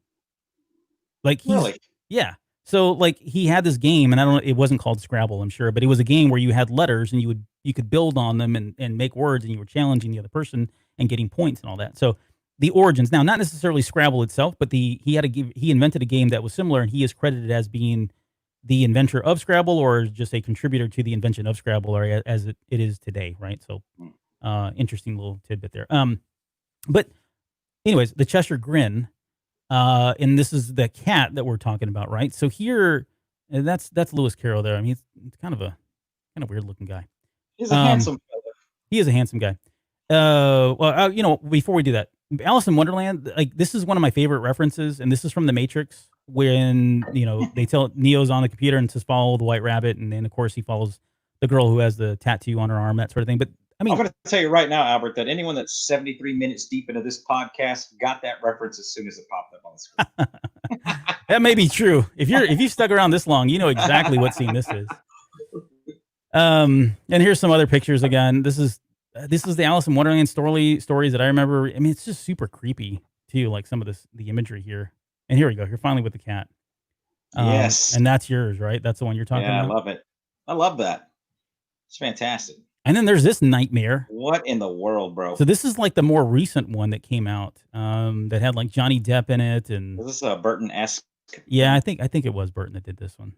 Like Really? Yeah. So like he had this game, and I don't know, it wasn't called Scrabble, I'm sure, but it was a game where you had letters and you could build on them and make words, and you were challenging the other person and getting points and all that. So the origins, now not necessarily Scrabble itself, but he invented a game that was similar, and he is credited as being the inventor of Scrabble, or just a contributor to the invention of Scrabble, or as it is today, right? So interesting little tidbit there. But anyways, the Cheshire Grin. And this is the cat that we're talking about, right? So here, that's Lewis Carroll there. I mean, he's kind of weird looking guy. He's a handsome fella. He is a handsome guy. Before we do that, Alice in Wonderland, like this is one of my favorite references, and this is from The Matrix, when they tell Neo's on the computer and says follow the White Rabbit, and then of course he follows the girl who has the tattoo on her arm, that sort of thing. But I mean, I'm going to tell you right now, Albert, that anyone that's 73 minutes deep into this podcast got that reference as soon as it popped up on the screen. that may be true. If you stuck around this long, you know exactly what scene this is. And here's some other pictures again. This is the Alice in Wonderland stories that I remember. I mean, it's just super creepy too, like some of the imagery here. And here we go. You're finally with the cat. Yes. And that's yours, right? That's the one you're talking about? Yeah, I love it. I love that. It's fantastic. And then there's this nightmare. What in the world, bro? So this is like the more recent one that came out, that had like Johnny Depp in it, and Is this a Burton-esque? yeah, I think it was Burton that did this one.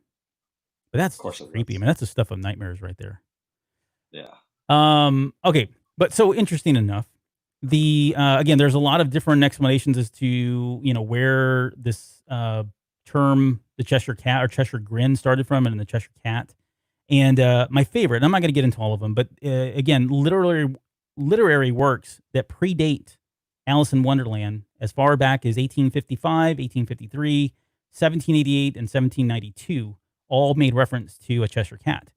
But that's Of course just it creepy. was. I mean, that's the stuff of nightmares right there. Yeah. Okay, but so interesting enough, again, there's a lot of different explanations as to where this term, the Cheshire Cat or Cheshire Grin, started from, and the Cheshire Cat. And my favorite, and I'm not going to get into all of them, but again, literary works that predate Alice in Wonderland as far back as 1855, 1853, 1788, and 1792 all made reference to a Cheshire Cat.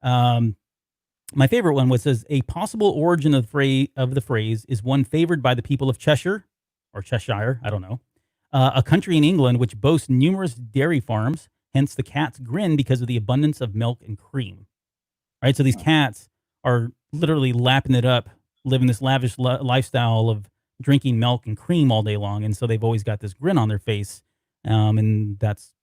My favorite one says a possible origin of the phrase is one favored by the people of Cheshire, or Cheshire, I don't know, a country in England which boasts numerous dairy farms. Hence the cat's grin, because of the abundance of milk and cream. Right, so these cats are literally lapping it up, living this lavish lifestyle of drinking milk and cream all day long, and so they've always got this grin on their face, and that's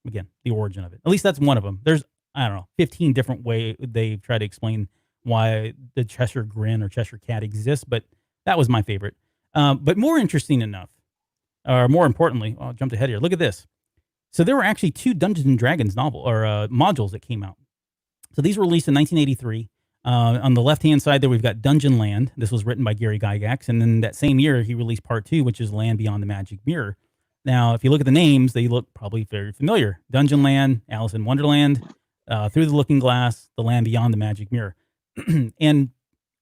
again the origin of it. At least that's one of them. There's I don't know 15 different way they try to explain why the Cheshire Grin or Cheshire Cat exists, but that was my favorite. But more interesting enough, or more importantly, I jumped ahead here. Look at this. So there were actually two Dungeons and Dragons novel or modules that came out. So these were released in 1983. On the left-hand side there, we've got Dungeon Land. This was written by Gary Gygax. And then that same year, he released part 2, which is Land Beyond the Magic Mirror. Now, if you look at the names, they look probably very familiar. Dungeon Land, Alice in Wonderland, Through the Looking Glass, The Land Beyond the Magic Mirror. And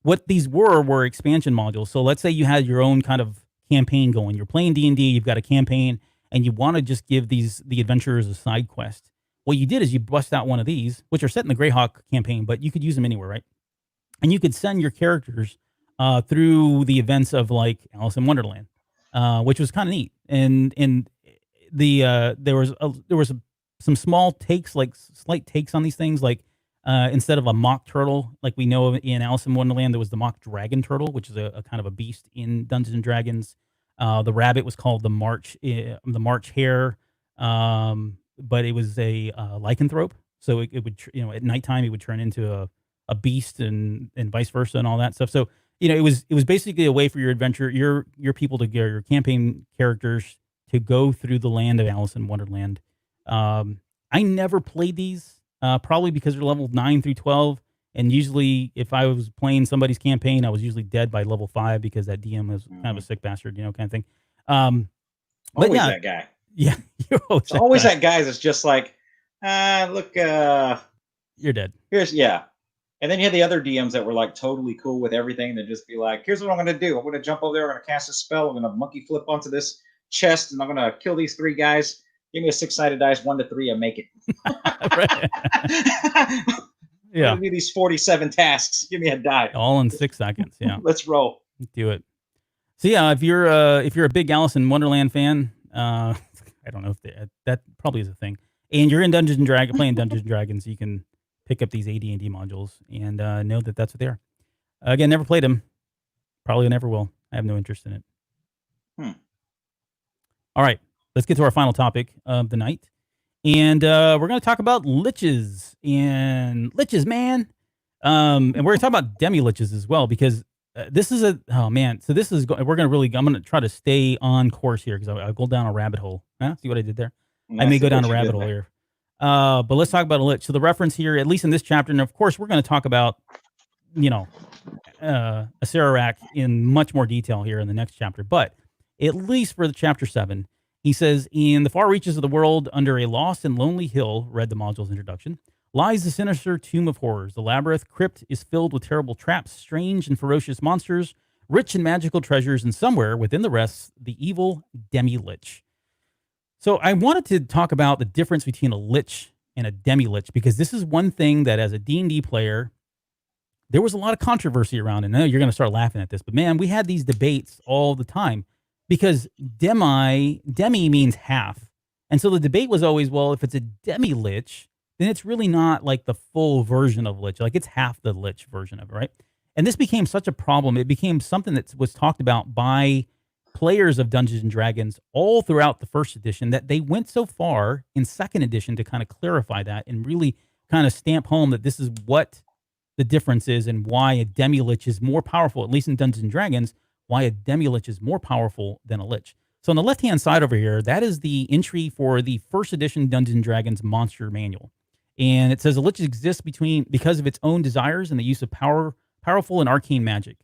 what these were expansion modules. So let's say you had your own kind of campaign going. You're playing D&D, you've got a campaign, and you want to just give the adventurers a side quest. What you did is you bust out one of these, which are set in the Greyhawk campaign, but you could use them anywhere, right? And you could send your characters through the events of like Alice in Wonderland, which was kind of neat. And there was some small takes, like slight takes on these things, like instead of a mock turtle, like we know in Alice in Wonderland, there was the mock dragon turtle, which is a kind of a beast in Dungeons and Dragons. The rabbit was called the March hare, but it was a lycanthrope. So it would, at nighttime, it would turn into a beast and vice versa and all that stuff. So, it was basically a way for your adventure, your people to get your campaign characters to go through the land of Alice in Wonderland. I never played these, probably because they're level 9 through 12. And usually if I was playing somebody's campaign, I was usually dead by level 5 because that DM was kind of a sick bastard, kind of thing. But Always yeah, that guy. yeah, you're always It's always that guy that's just like, look, you're dead. Yeah. And then you had the other DMs that were like totally cool with everything. They'd just be like, here's what I'm going to do. I'm going to jump over there. I'm going to cast a spell. I'm going to monkey flip onto this chest, and I'm going to kill these 3 guys. Give me a 6-sided dice, 1 to 3, and make it. Yeah. Give me these 47 tasks. Give me a die. All in 6 seconds. Yeah. Let's roll. Do it. So yeah, if you're a big Alice in Wonderland fan, I don't know if that probably is a thing, and you're in Dungeons and Dragons, playing Dungeons and Dragons, you can pick up these AD&D modules and know that that's what they are. Again, never played them. Probably never will. I have no interest in it. All right, let's get to our final topic of the night. And we're going to talk about liches. And liches, man. And we're going to talk about demi-liches as well, because this is we're going to I'm going to try to stay on course here, because I'll go down a rabbit hole. See what I did there? I may go down a rabbit hole here. But let's talk about a lich. So the reference here, at least in this chapter, and of course we're going to talk about, Acererak in much more detail here in the next chapter, but at least for the chapter 7, he says, in the far reaches of the world, under a lost and lonely hill, read the module's introduction, lies the sinister tomb of horrors. The labyrinth crypt is filled with terrible traps, strange and ferocious monsters, rich in magical treasures, and somewhere within the rest, the evil demi-lich. So I wanted to talk about the difference between a lich and a demi-lich, because this is one thing that as a D&D player, there was a lot of controversy around. And I know you're going to start laughing at this, but man, we had these debates all the time, because demi means half. And so the debate was always, well, if it's a demi-lich, then it's really not like the full version of lich. Like it's half the lich version of it, right? And this became such a problem. It became something that was talked about by players of Dungeons and Dragons all throughout the first edition, that they went so far in second edition to kind of clarify that and really kind of stamp home that this is what the difference is, and why a demi-lich is more powerful, at least in Dungeons and Dragons, why a demi-lich is more powerful than a lich. So on the left-hand side over here, that is the entry for the first edition Dungeons and Dragons monster manual. And it says a lich exists because of its own desires and the use of powerful and arcane magic.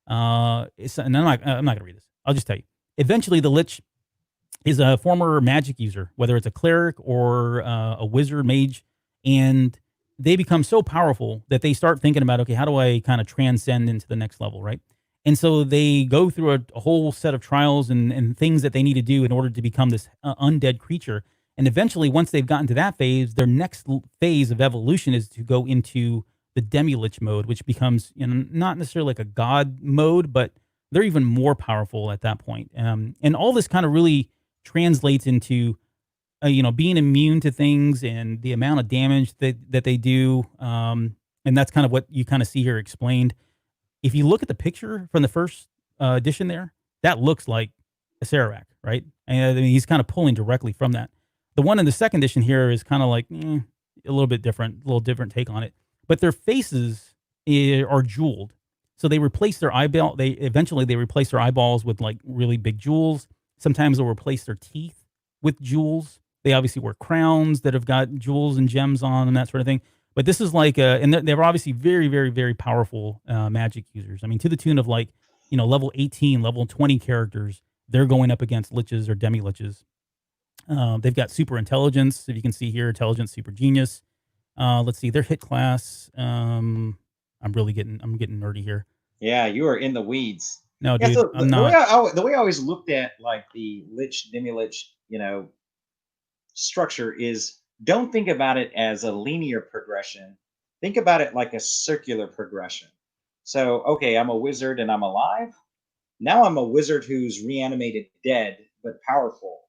And I'm not going to read this. I'll just tell you. Eventually, the lich is a former magic user, whether it's a cleric or a wizard, mage, and they become so powerful that they start thinking about, okay, how do I kind of transcend into the next level, right? And so they go through a whole set of trials and things that they need to do in order to become this undead creature. And eventually, once they've gotten to that phase, their next phase of evolution is to go into the demi-lich mode, which becomes not necessarily like a god mode, but they're even more powerful at that point. And all this kind of really translates into, being immune to things and the amount of damage that they do. And that's kind of what you kind of see here explained. If you look at the picture from the first edition there, that looks like a Serac, right? And I mean, he's kind of pulling directly from that. The one in the second edition here is kind of like a little bit different, a little different take on it. But their faces are jeweled, so they replace their eyeball. They eventually they replace their eyeballs with like really big jewels. Sometimes they'll replace their teeth with jewels. They obviously wear crowns that have got jewels and gems on and that sort of thing. But this is like, and they're obviously very, very, very powerful magic users. I mean, to the tune of like, level 18, level 20 characters, they're going up against liches or demi liches. They've got super intelligence. If you can see here, intelligence, super genius. Let's see, their hit class. I'm getting nerdy here. Yeah, you are in the weeds. No, Yeah, dude, so I'm not. the way I always looked at like the lich demi lich, structure is, don't think about it as a linear progression. Think about it like a circular progression. So, okay, I'm a wizard and I'm alive. Now I'm a wizard who's reanimated dead but powerful.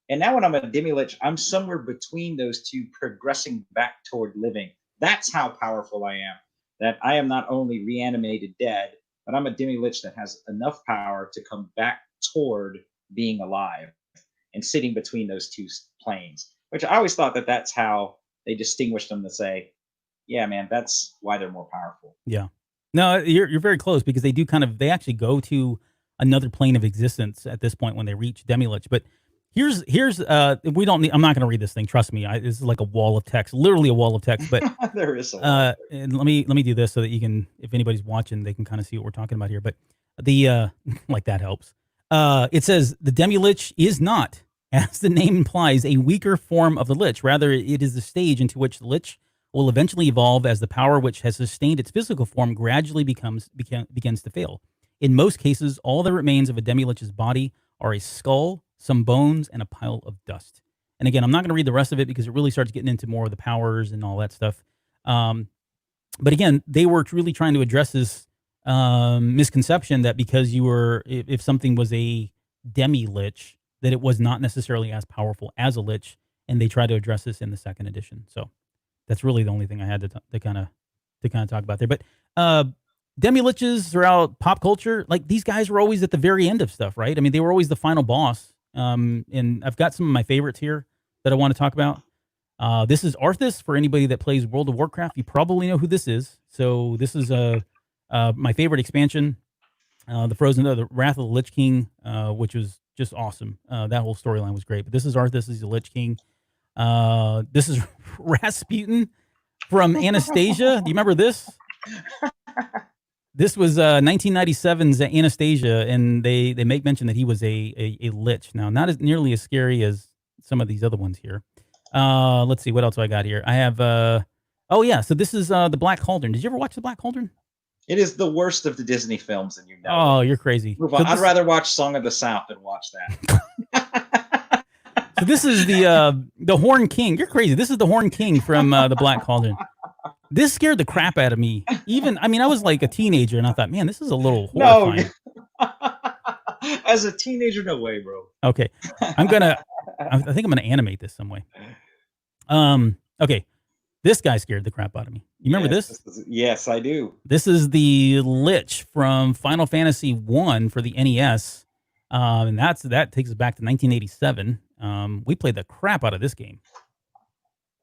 And now when I'm a demi-lich, I'm somewhere between those two, progressing back toward living. That's how powerful I am. That I am not only reanimated dead, but I'm a demi-lich that has enough power to come back toward being alive and sitting between those two planes. Which I always thought that that's how they distinguished them, to say, yeah, man, that's why they're more powerful. Yeah. No, you're very close, because they actually go to another plane of existence at this point when they reach Demi-Lich. But here's we don't need, I'm not going to read this thing. Trust me. This is like a wall of text, literally a wall of text. But there is a and let me do this so that you can, if anybody's watching, they can kind of see what we're talking about here. But the like that helps. It says the Demi-Lich is not, as the name implies, a weaker form of the Lich. Rather, it is the stage into which the Lich will eventually evolve as the power which has sustained its physical form gradually begins to fail. In most cases, all that remains of a Demi-Lich's body are a skull, some bones, and a pile of dust. And again, I'm not going to read the rest of it because it really starts getting into more of the powers and all that stuff. But again, they were really trying to address this misconception that because if something was a Demi-Lich, that it was not necessarily as powerful as a Lich, and they try to address this in the second edition. So that's really the only thing I had to kind of talk about there. But Demi-Liches throughout pop culture, like these guys were always at the very end of stuff, right? I mean, they were always the final boss. And I've got some of my favorites here that I want to talk about. This is Arthas. For anybody that plays World of Warcraft, you probably know who this is. So this is my favorite expansion, the Wrath of the Lich King, which was just awesome. That whole storyline was great. But this is Arthas. He's the Lich King. This is Rasputin from Anastasia. Do you remember this? This was 1997's Anastasia, and they make mention that he was a Lich. Now, not as nearly as scary as some of these other ones here. Let's see, what else do I got here? I have, so this is the Black Cauldron. Did you ever watch the Black Cauldron? It is the worst of the Disney films, and Oh, you're crazy. Move on. I'd rather watch Song of the South than watch that. So this is the Horn King. You're crazy. This is the Horn King from the Black Cauldron. This scared the crap out of me. I was like a teenager, and I thought, man, this is a little horrifying. No. As a teenager, no way, bro. Okay. I think I'm gonna animate this some way. Okay. This guy scared the crap out of me. You remember this? Yes, I do. This is the Lich from Final Fantasy I for the NES. And that takes us back to 1987. We played the crap out of this game.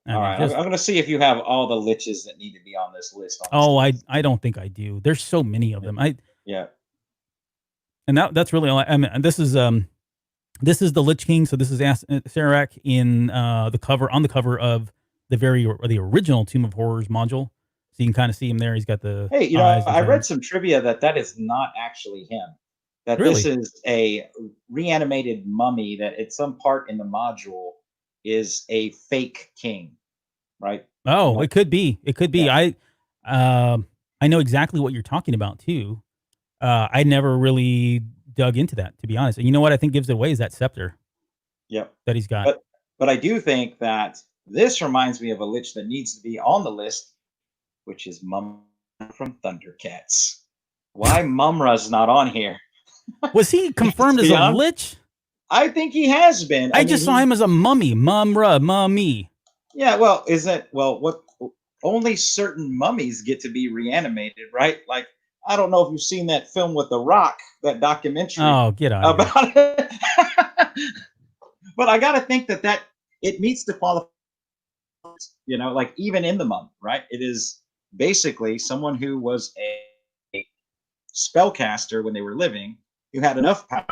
All right, I'm going to see if you have all the liches that need to be on this list. I don't think I do. There's so many of them. Yeah. And that's really all. This is the Lich King. So this is Serac in the cover of the original Tomb of Horrors module. So you can kind of see him there. He's got the I read some trivia that is not actually him. That really? This is a reanimated mummy that at some part in the module is a fake king, right? Oh, it could be. It could be. Yeah. I know exactly what you're talking about too. I never really dug into that, to be honest. And you know what I think gives it away is that scepter. Yep. That he's got. But I do think that this reminds me of a Lich that needs to be on the list, which is Mum from Thundercats. Why Mumra's not on here? Was he confirmed as a Lich? I think he has been. I just saw him as a mummy. Mumra, mummy. Yeah, what only certain mummies get to be reanimated, right? Like, I don't know if you've seen that film with The Rock, that documentary Oh, get out of here. about it. But I got to think that it meets the qualifications, like even in the Mummy, right? It is basically someone who was a spellcaster when they were living, who had enough power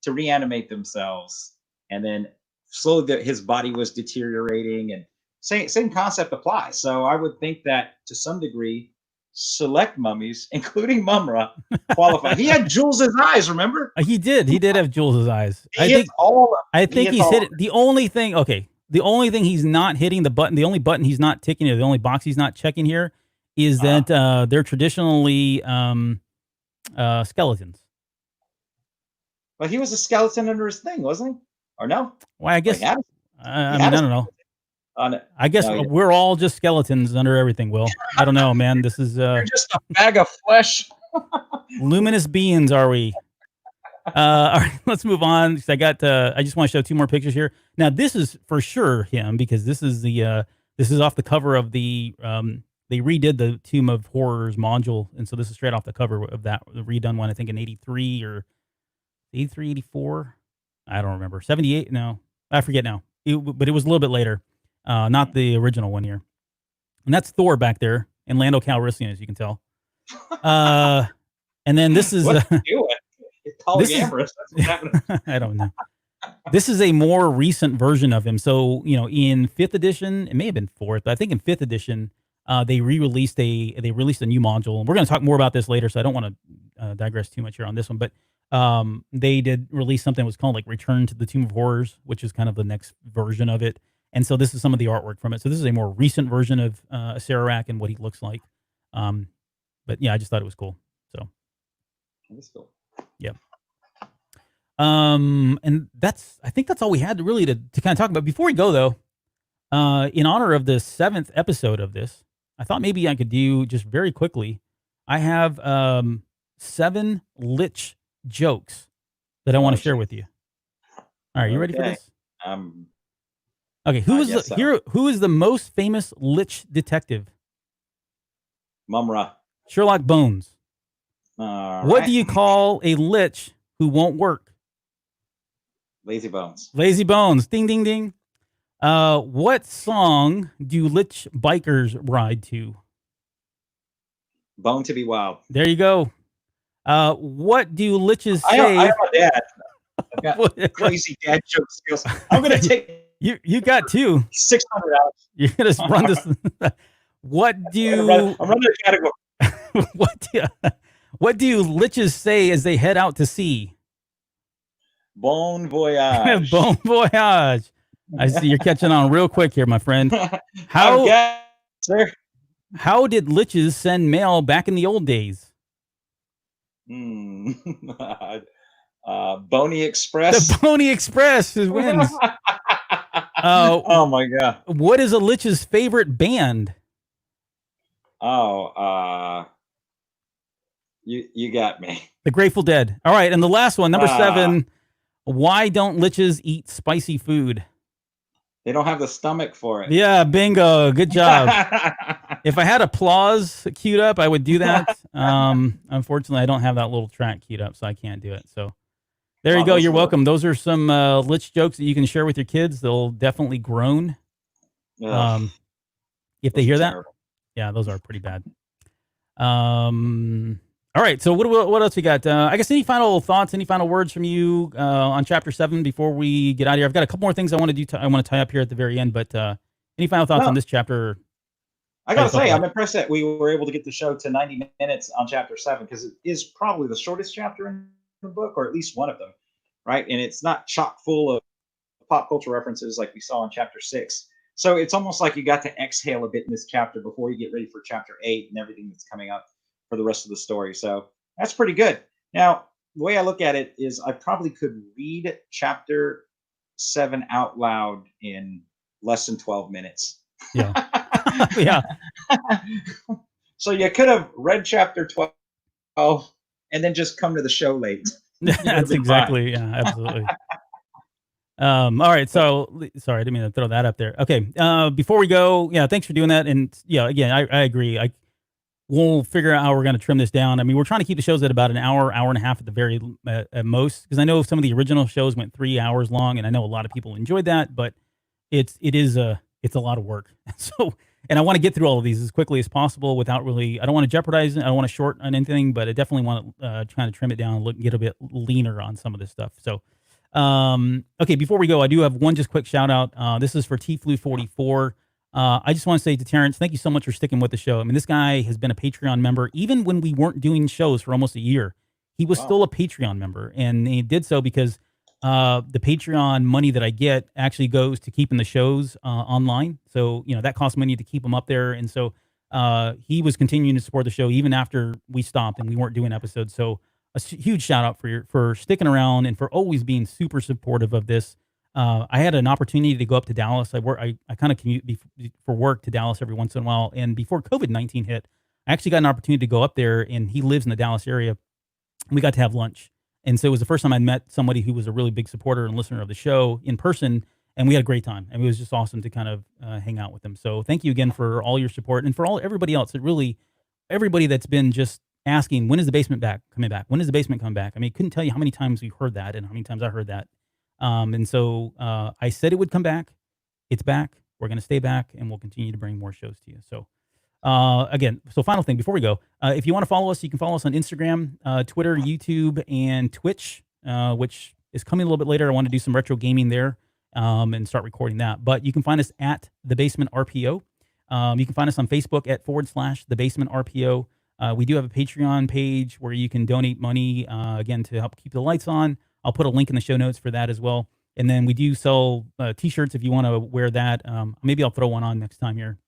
to reanimate themselves, and then slowly his body was deteriorating, and same concept applies. So I would think that to some degree, select mummies, including Mumra, qualify. He had Jules's eyes, remember? He did have Jules's eyes. I think he's hit it. The only thing he's not hitting, the only button he's not ticking, or the only box he's not checking here is that they're traditionally skeletons. But he was a skeleton under his thing, wasn't he? Or no? Well, I guess. I don't know. I guess we're all just skeletons under everything, Will. I don't know, man. This is you're just a bag of flesh. Luminous beings, are we? All right, let's move on. I just want to show two more pictures here. Now, this is for sure him, because this is off the cover of the they redid the Tomb of Horrors module, and so this is straight off the cover of that, the redone one, I think in 83 or 83, 84. I don't remember. 78? No, I forget now. But it was a little bit later. Not the original one here. And that's Thor back there, and Lando Calrissian, as you can tell. And then this is polyamorous. That's what's happening. I don't know. This is a more recent version of him. So, in 5th edition, it may have been 4th, but I think in 5th edition, they released a new module. And we're going to talk more about this later, so I don't want to digress too much here on this one. But they did release something that was called like Return to the Tomb of Horrors, which is kind of the next version of it. And so this is some of the artwork from it. So this is a more recent version of Acererak and what he looks like. But yeah, I just thought it was cool. So that's cool. Yeah. And I think that's all we had to really to kind of talk about. Before we go though, in honor of the 7th episode of this, I thought maybe I could do just very quickly. I have 7 Lich jokes that I want to share with you. All right, you ready for this? Okay, who is the most famous Lich detective? Mumra. Sherlock Bones. What do you call a Lich who won't work? Lazy Bones. Lazy Bones. Ding, ding, ding. What song do Lich bikers ride to? Bone to be Wild. There you go. What do Liches say? I have a dad. I've got crazy dad joke skills. I'm going to take... You got 2. 600 hours. You're going to run this. What do... I'm running a category. What do Liches say as they head out to sea? Bon voyage. Bon voyage. I see you're catching on real quick here, my friend. How did Liches send mail back in the old days? Boney Express. The Boney Express wins. Oh my God. What is a Lich's favorite band? You got me. The Grateful Dead. All right, and the last one, number 7. Why don't Liches eat spicy food? They don't have the stomach for it. Yeah, bingo. Good job. If I had applause queued up, I would do that. Unfortunately, I don't have that little track queued up, so I can't do it. So there you go. You're welcome. Those are some Lich jokes that you can share with your kids. They'll definitely groan if they hear that. Terrible. Yeah, those are pretty bad. All right. So what else we got? I guess any final thoughts, any final words from you on chapter 7 before we get out of here? I've got a couple more things I want to do. I want to tie up here at the very end, but any final thoughts on this chapter? I got to say, I'm impressed that we were able to get the show to 90 minutes on chapter 7, because it is probably the shortest chapter in the book, or at least one of them, right? And it's not chock full of pop culture references like we saw in chapter 6. So it's almost like you got to exhale a bit in this chapter before you get ready for chapter 8 and everything that's coming up for the rest of the story. So that's pretty good. Now, the way I look at it is I probably could read chapter 7 out loud in less than 12 minutes. Yeah. Yeah. So you could have read chapter 12 and then just come to the show late. That's exactly. Yeah, absolutely. All right. So sorry, I didn't mean to throw that up there. Okay. Before we go, yeah, thanks for doing that. And yeah, again, I agree. we'll figure out how we're going to trim this down. I mean, we're trying to keep the shows at about an hour, hour and a half at the very at most, because I know some of the original shows went 3 hours long, and I know a lot of people enjoyed that, but it's a lot of work. So, and I want to get through all of these as quickly as possible without really. I don't want to jeopardize it. I don't want to short on anything, but I definitely want to try to trim it down and get a bit leaner on some of this stuff. So, okay, before we go, I do have one just quick shout out. This is for TFlu44. I just want to say to Terrence, thank you so much for sticking with the show. I mean, this guy has been a Patreon member even when we weren't doing shows for almost a year. He was still a Patreon member, and he did so because the Patreon money that I get actually goes to keeping the shows online. So, that costs money to keep them up there. And so he was continuing to support the show even after we stopped and we weren't doing episodes. So a huge shout out for sticking around and for always being super supportive of this. I had an opportunity to go up to Dallas. I kind of commute for work to Dallas every once in a while. And before COVID-19 hit, I actually got an opportunity to go up there, and he lives in the Dallas area. We got to have lunch. And so it was the first time I met somebody who was a really big supporter and listener of the show in person. And we had a great time. And it was just awesome to kind of hang out with him. So thank you again for all your support, and for everybody else. Everybody that's been just asking, when is the basement coming back? When is the basement coming back? I mean, I couldn't tell you how many times we've heard that and how many times I heard that. And so I said it would come back. It's back. We're going to stay back, and we'll continue to bring more shows to you. So again, final thing before we go, if you want to follow us, you can follow us on Instagram, Twitter, YouTube, and Twitch, which is coming a little bit later. I want to do some retro gaming there and start recording that. But you can find us at The Basement RPO. You can find us on Facebook at / The Basement RPO. We do have a Patreon page where you can donate money, again, to help keep the lights on. I'll put a link in the show notes for that as well. And then we do sell T-shirts if you want to wear that. Maybe I'll throw one on next time here.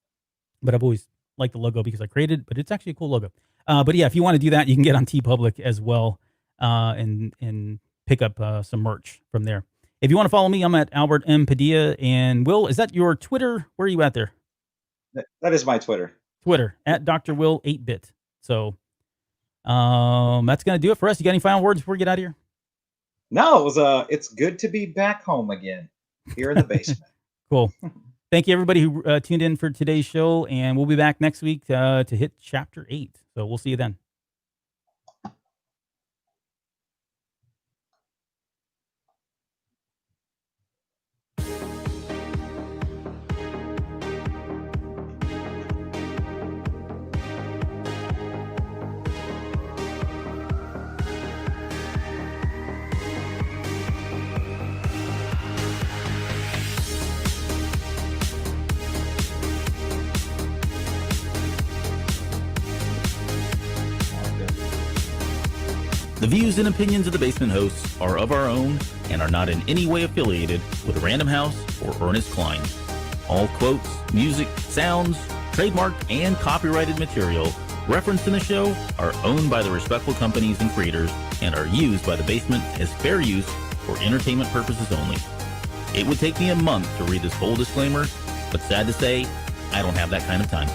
But I've always liked the logo because I created it, but it's actually a cool logo. But yeah, if you want to do that, you can get on TeePublic as well and pick up some merch from there. If you want to follow me, I'm at Albert M. Padilla. And Will, is that your Twitter? Where are you at there? That is my Twitter. Twitter, at Dr. Will 8-bit. So that's going to do it for us. You got any final words before we get out of here? No, it's good to be back home again here in the basement. Cool. Thank you, everybody who tuned in for today's show, and we'll be back next week to hit Chapter 8. So we'll see you then. The views and opinions of the Basement hosts are of our own and are not in any way affiliated with Random House or Ernest Klein. All quotes, music, sounds, trademark, and copyrighted material referenced in the show are owned by the respectful companies and creators and are used by the Basement as fair use for entertainment purposes only. It would take me a month to read this whole disclaimer, but sad to say, I don't have that kind of time.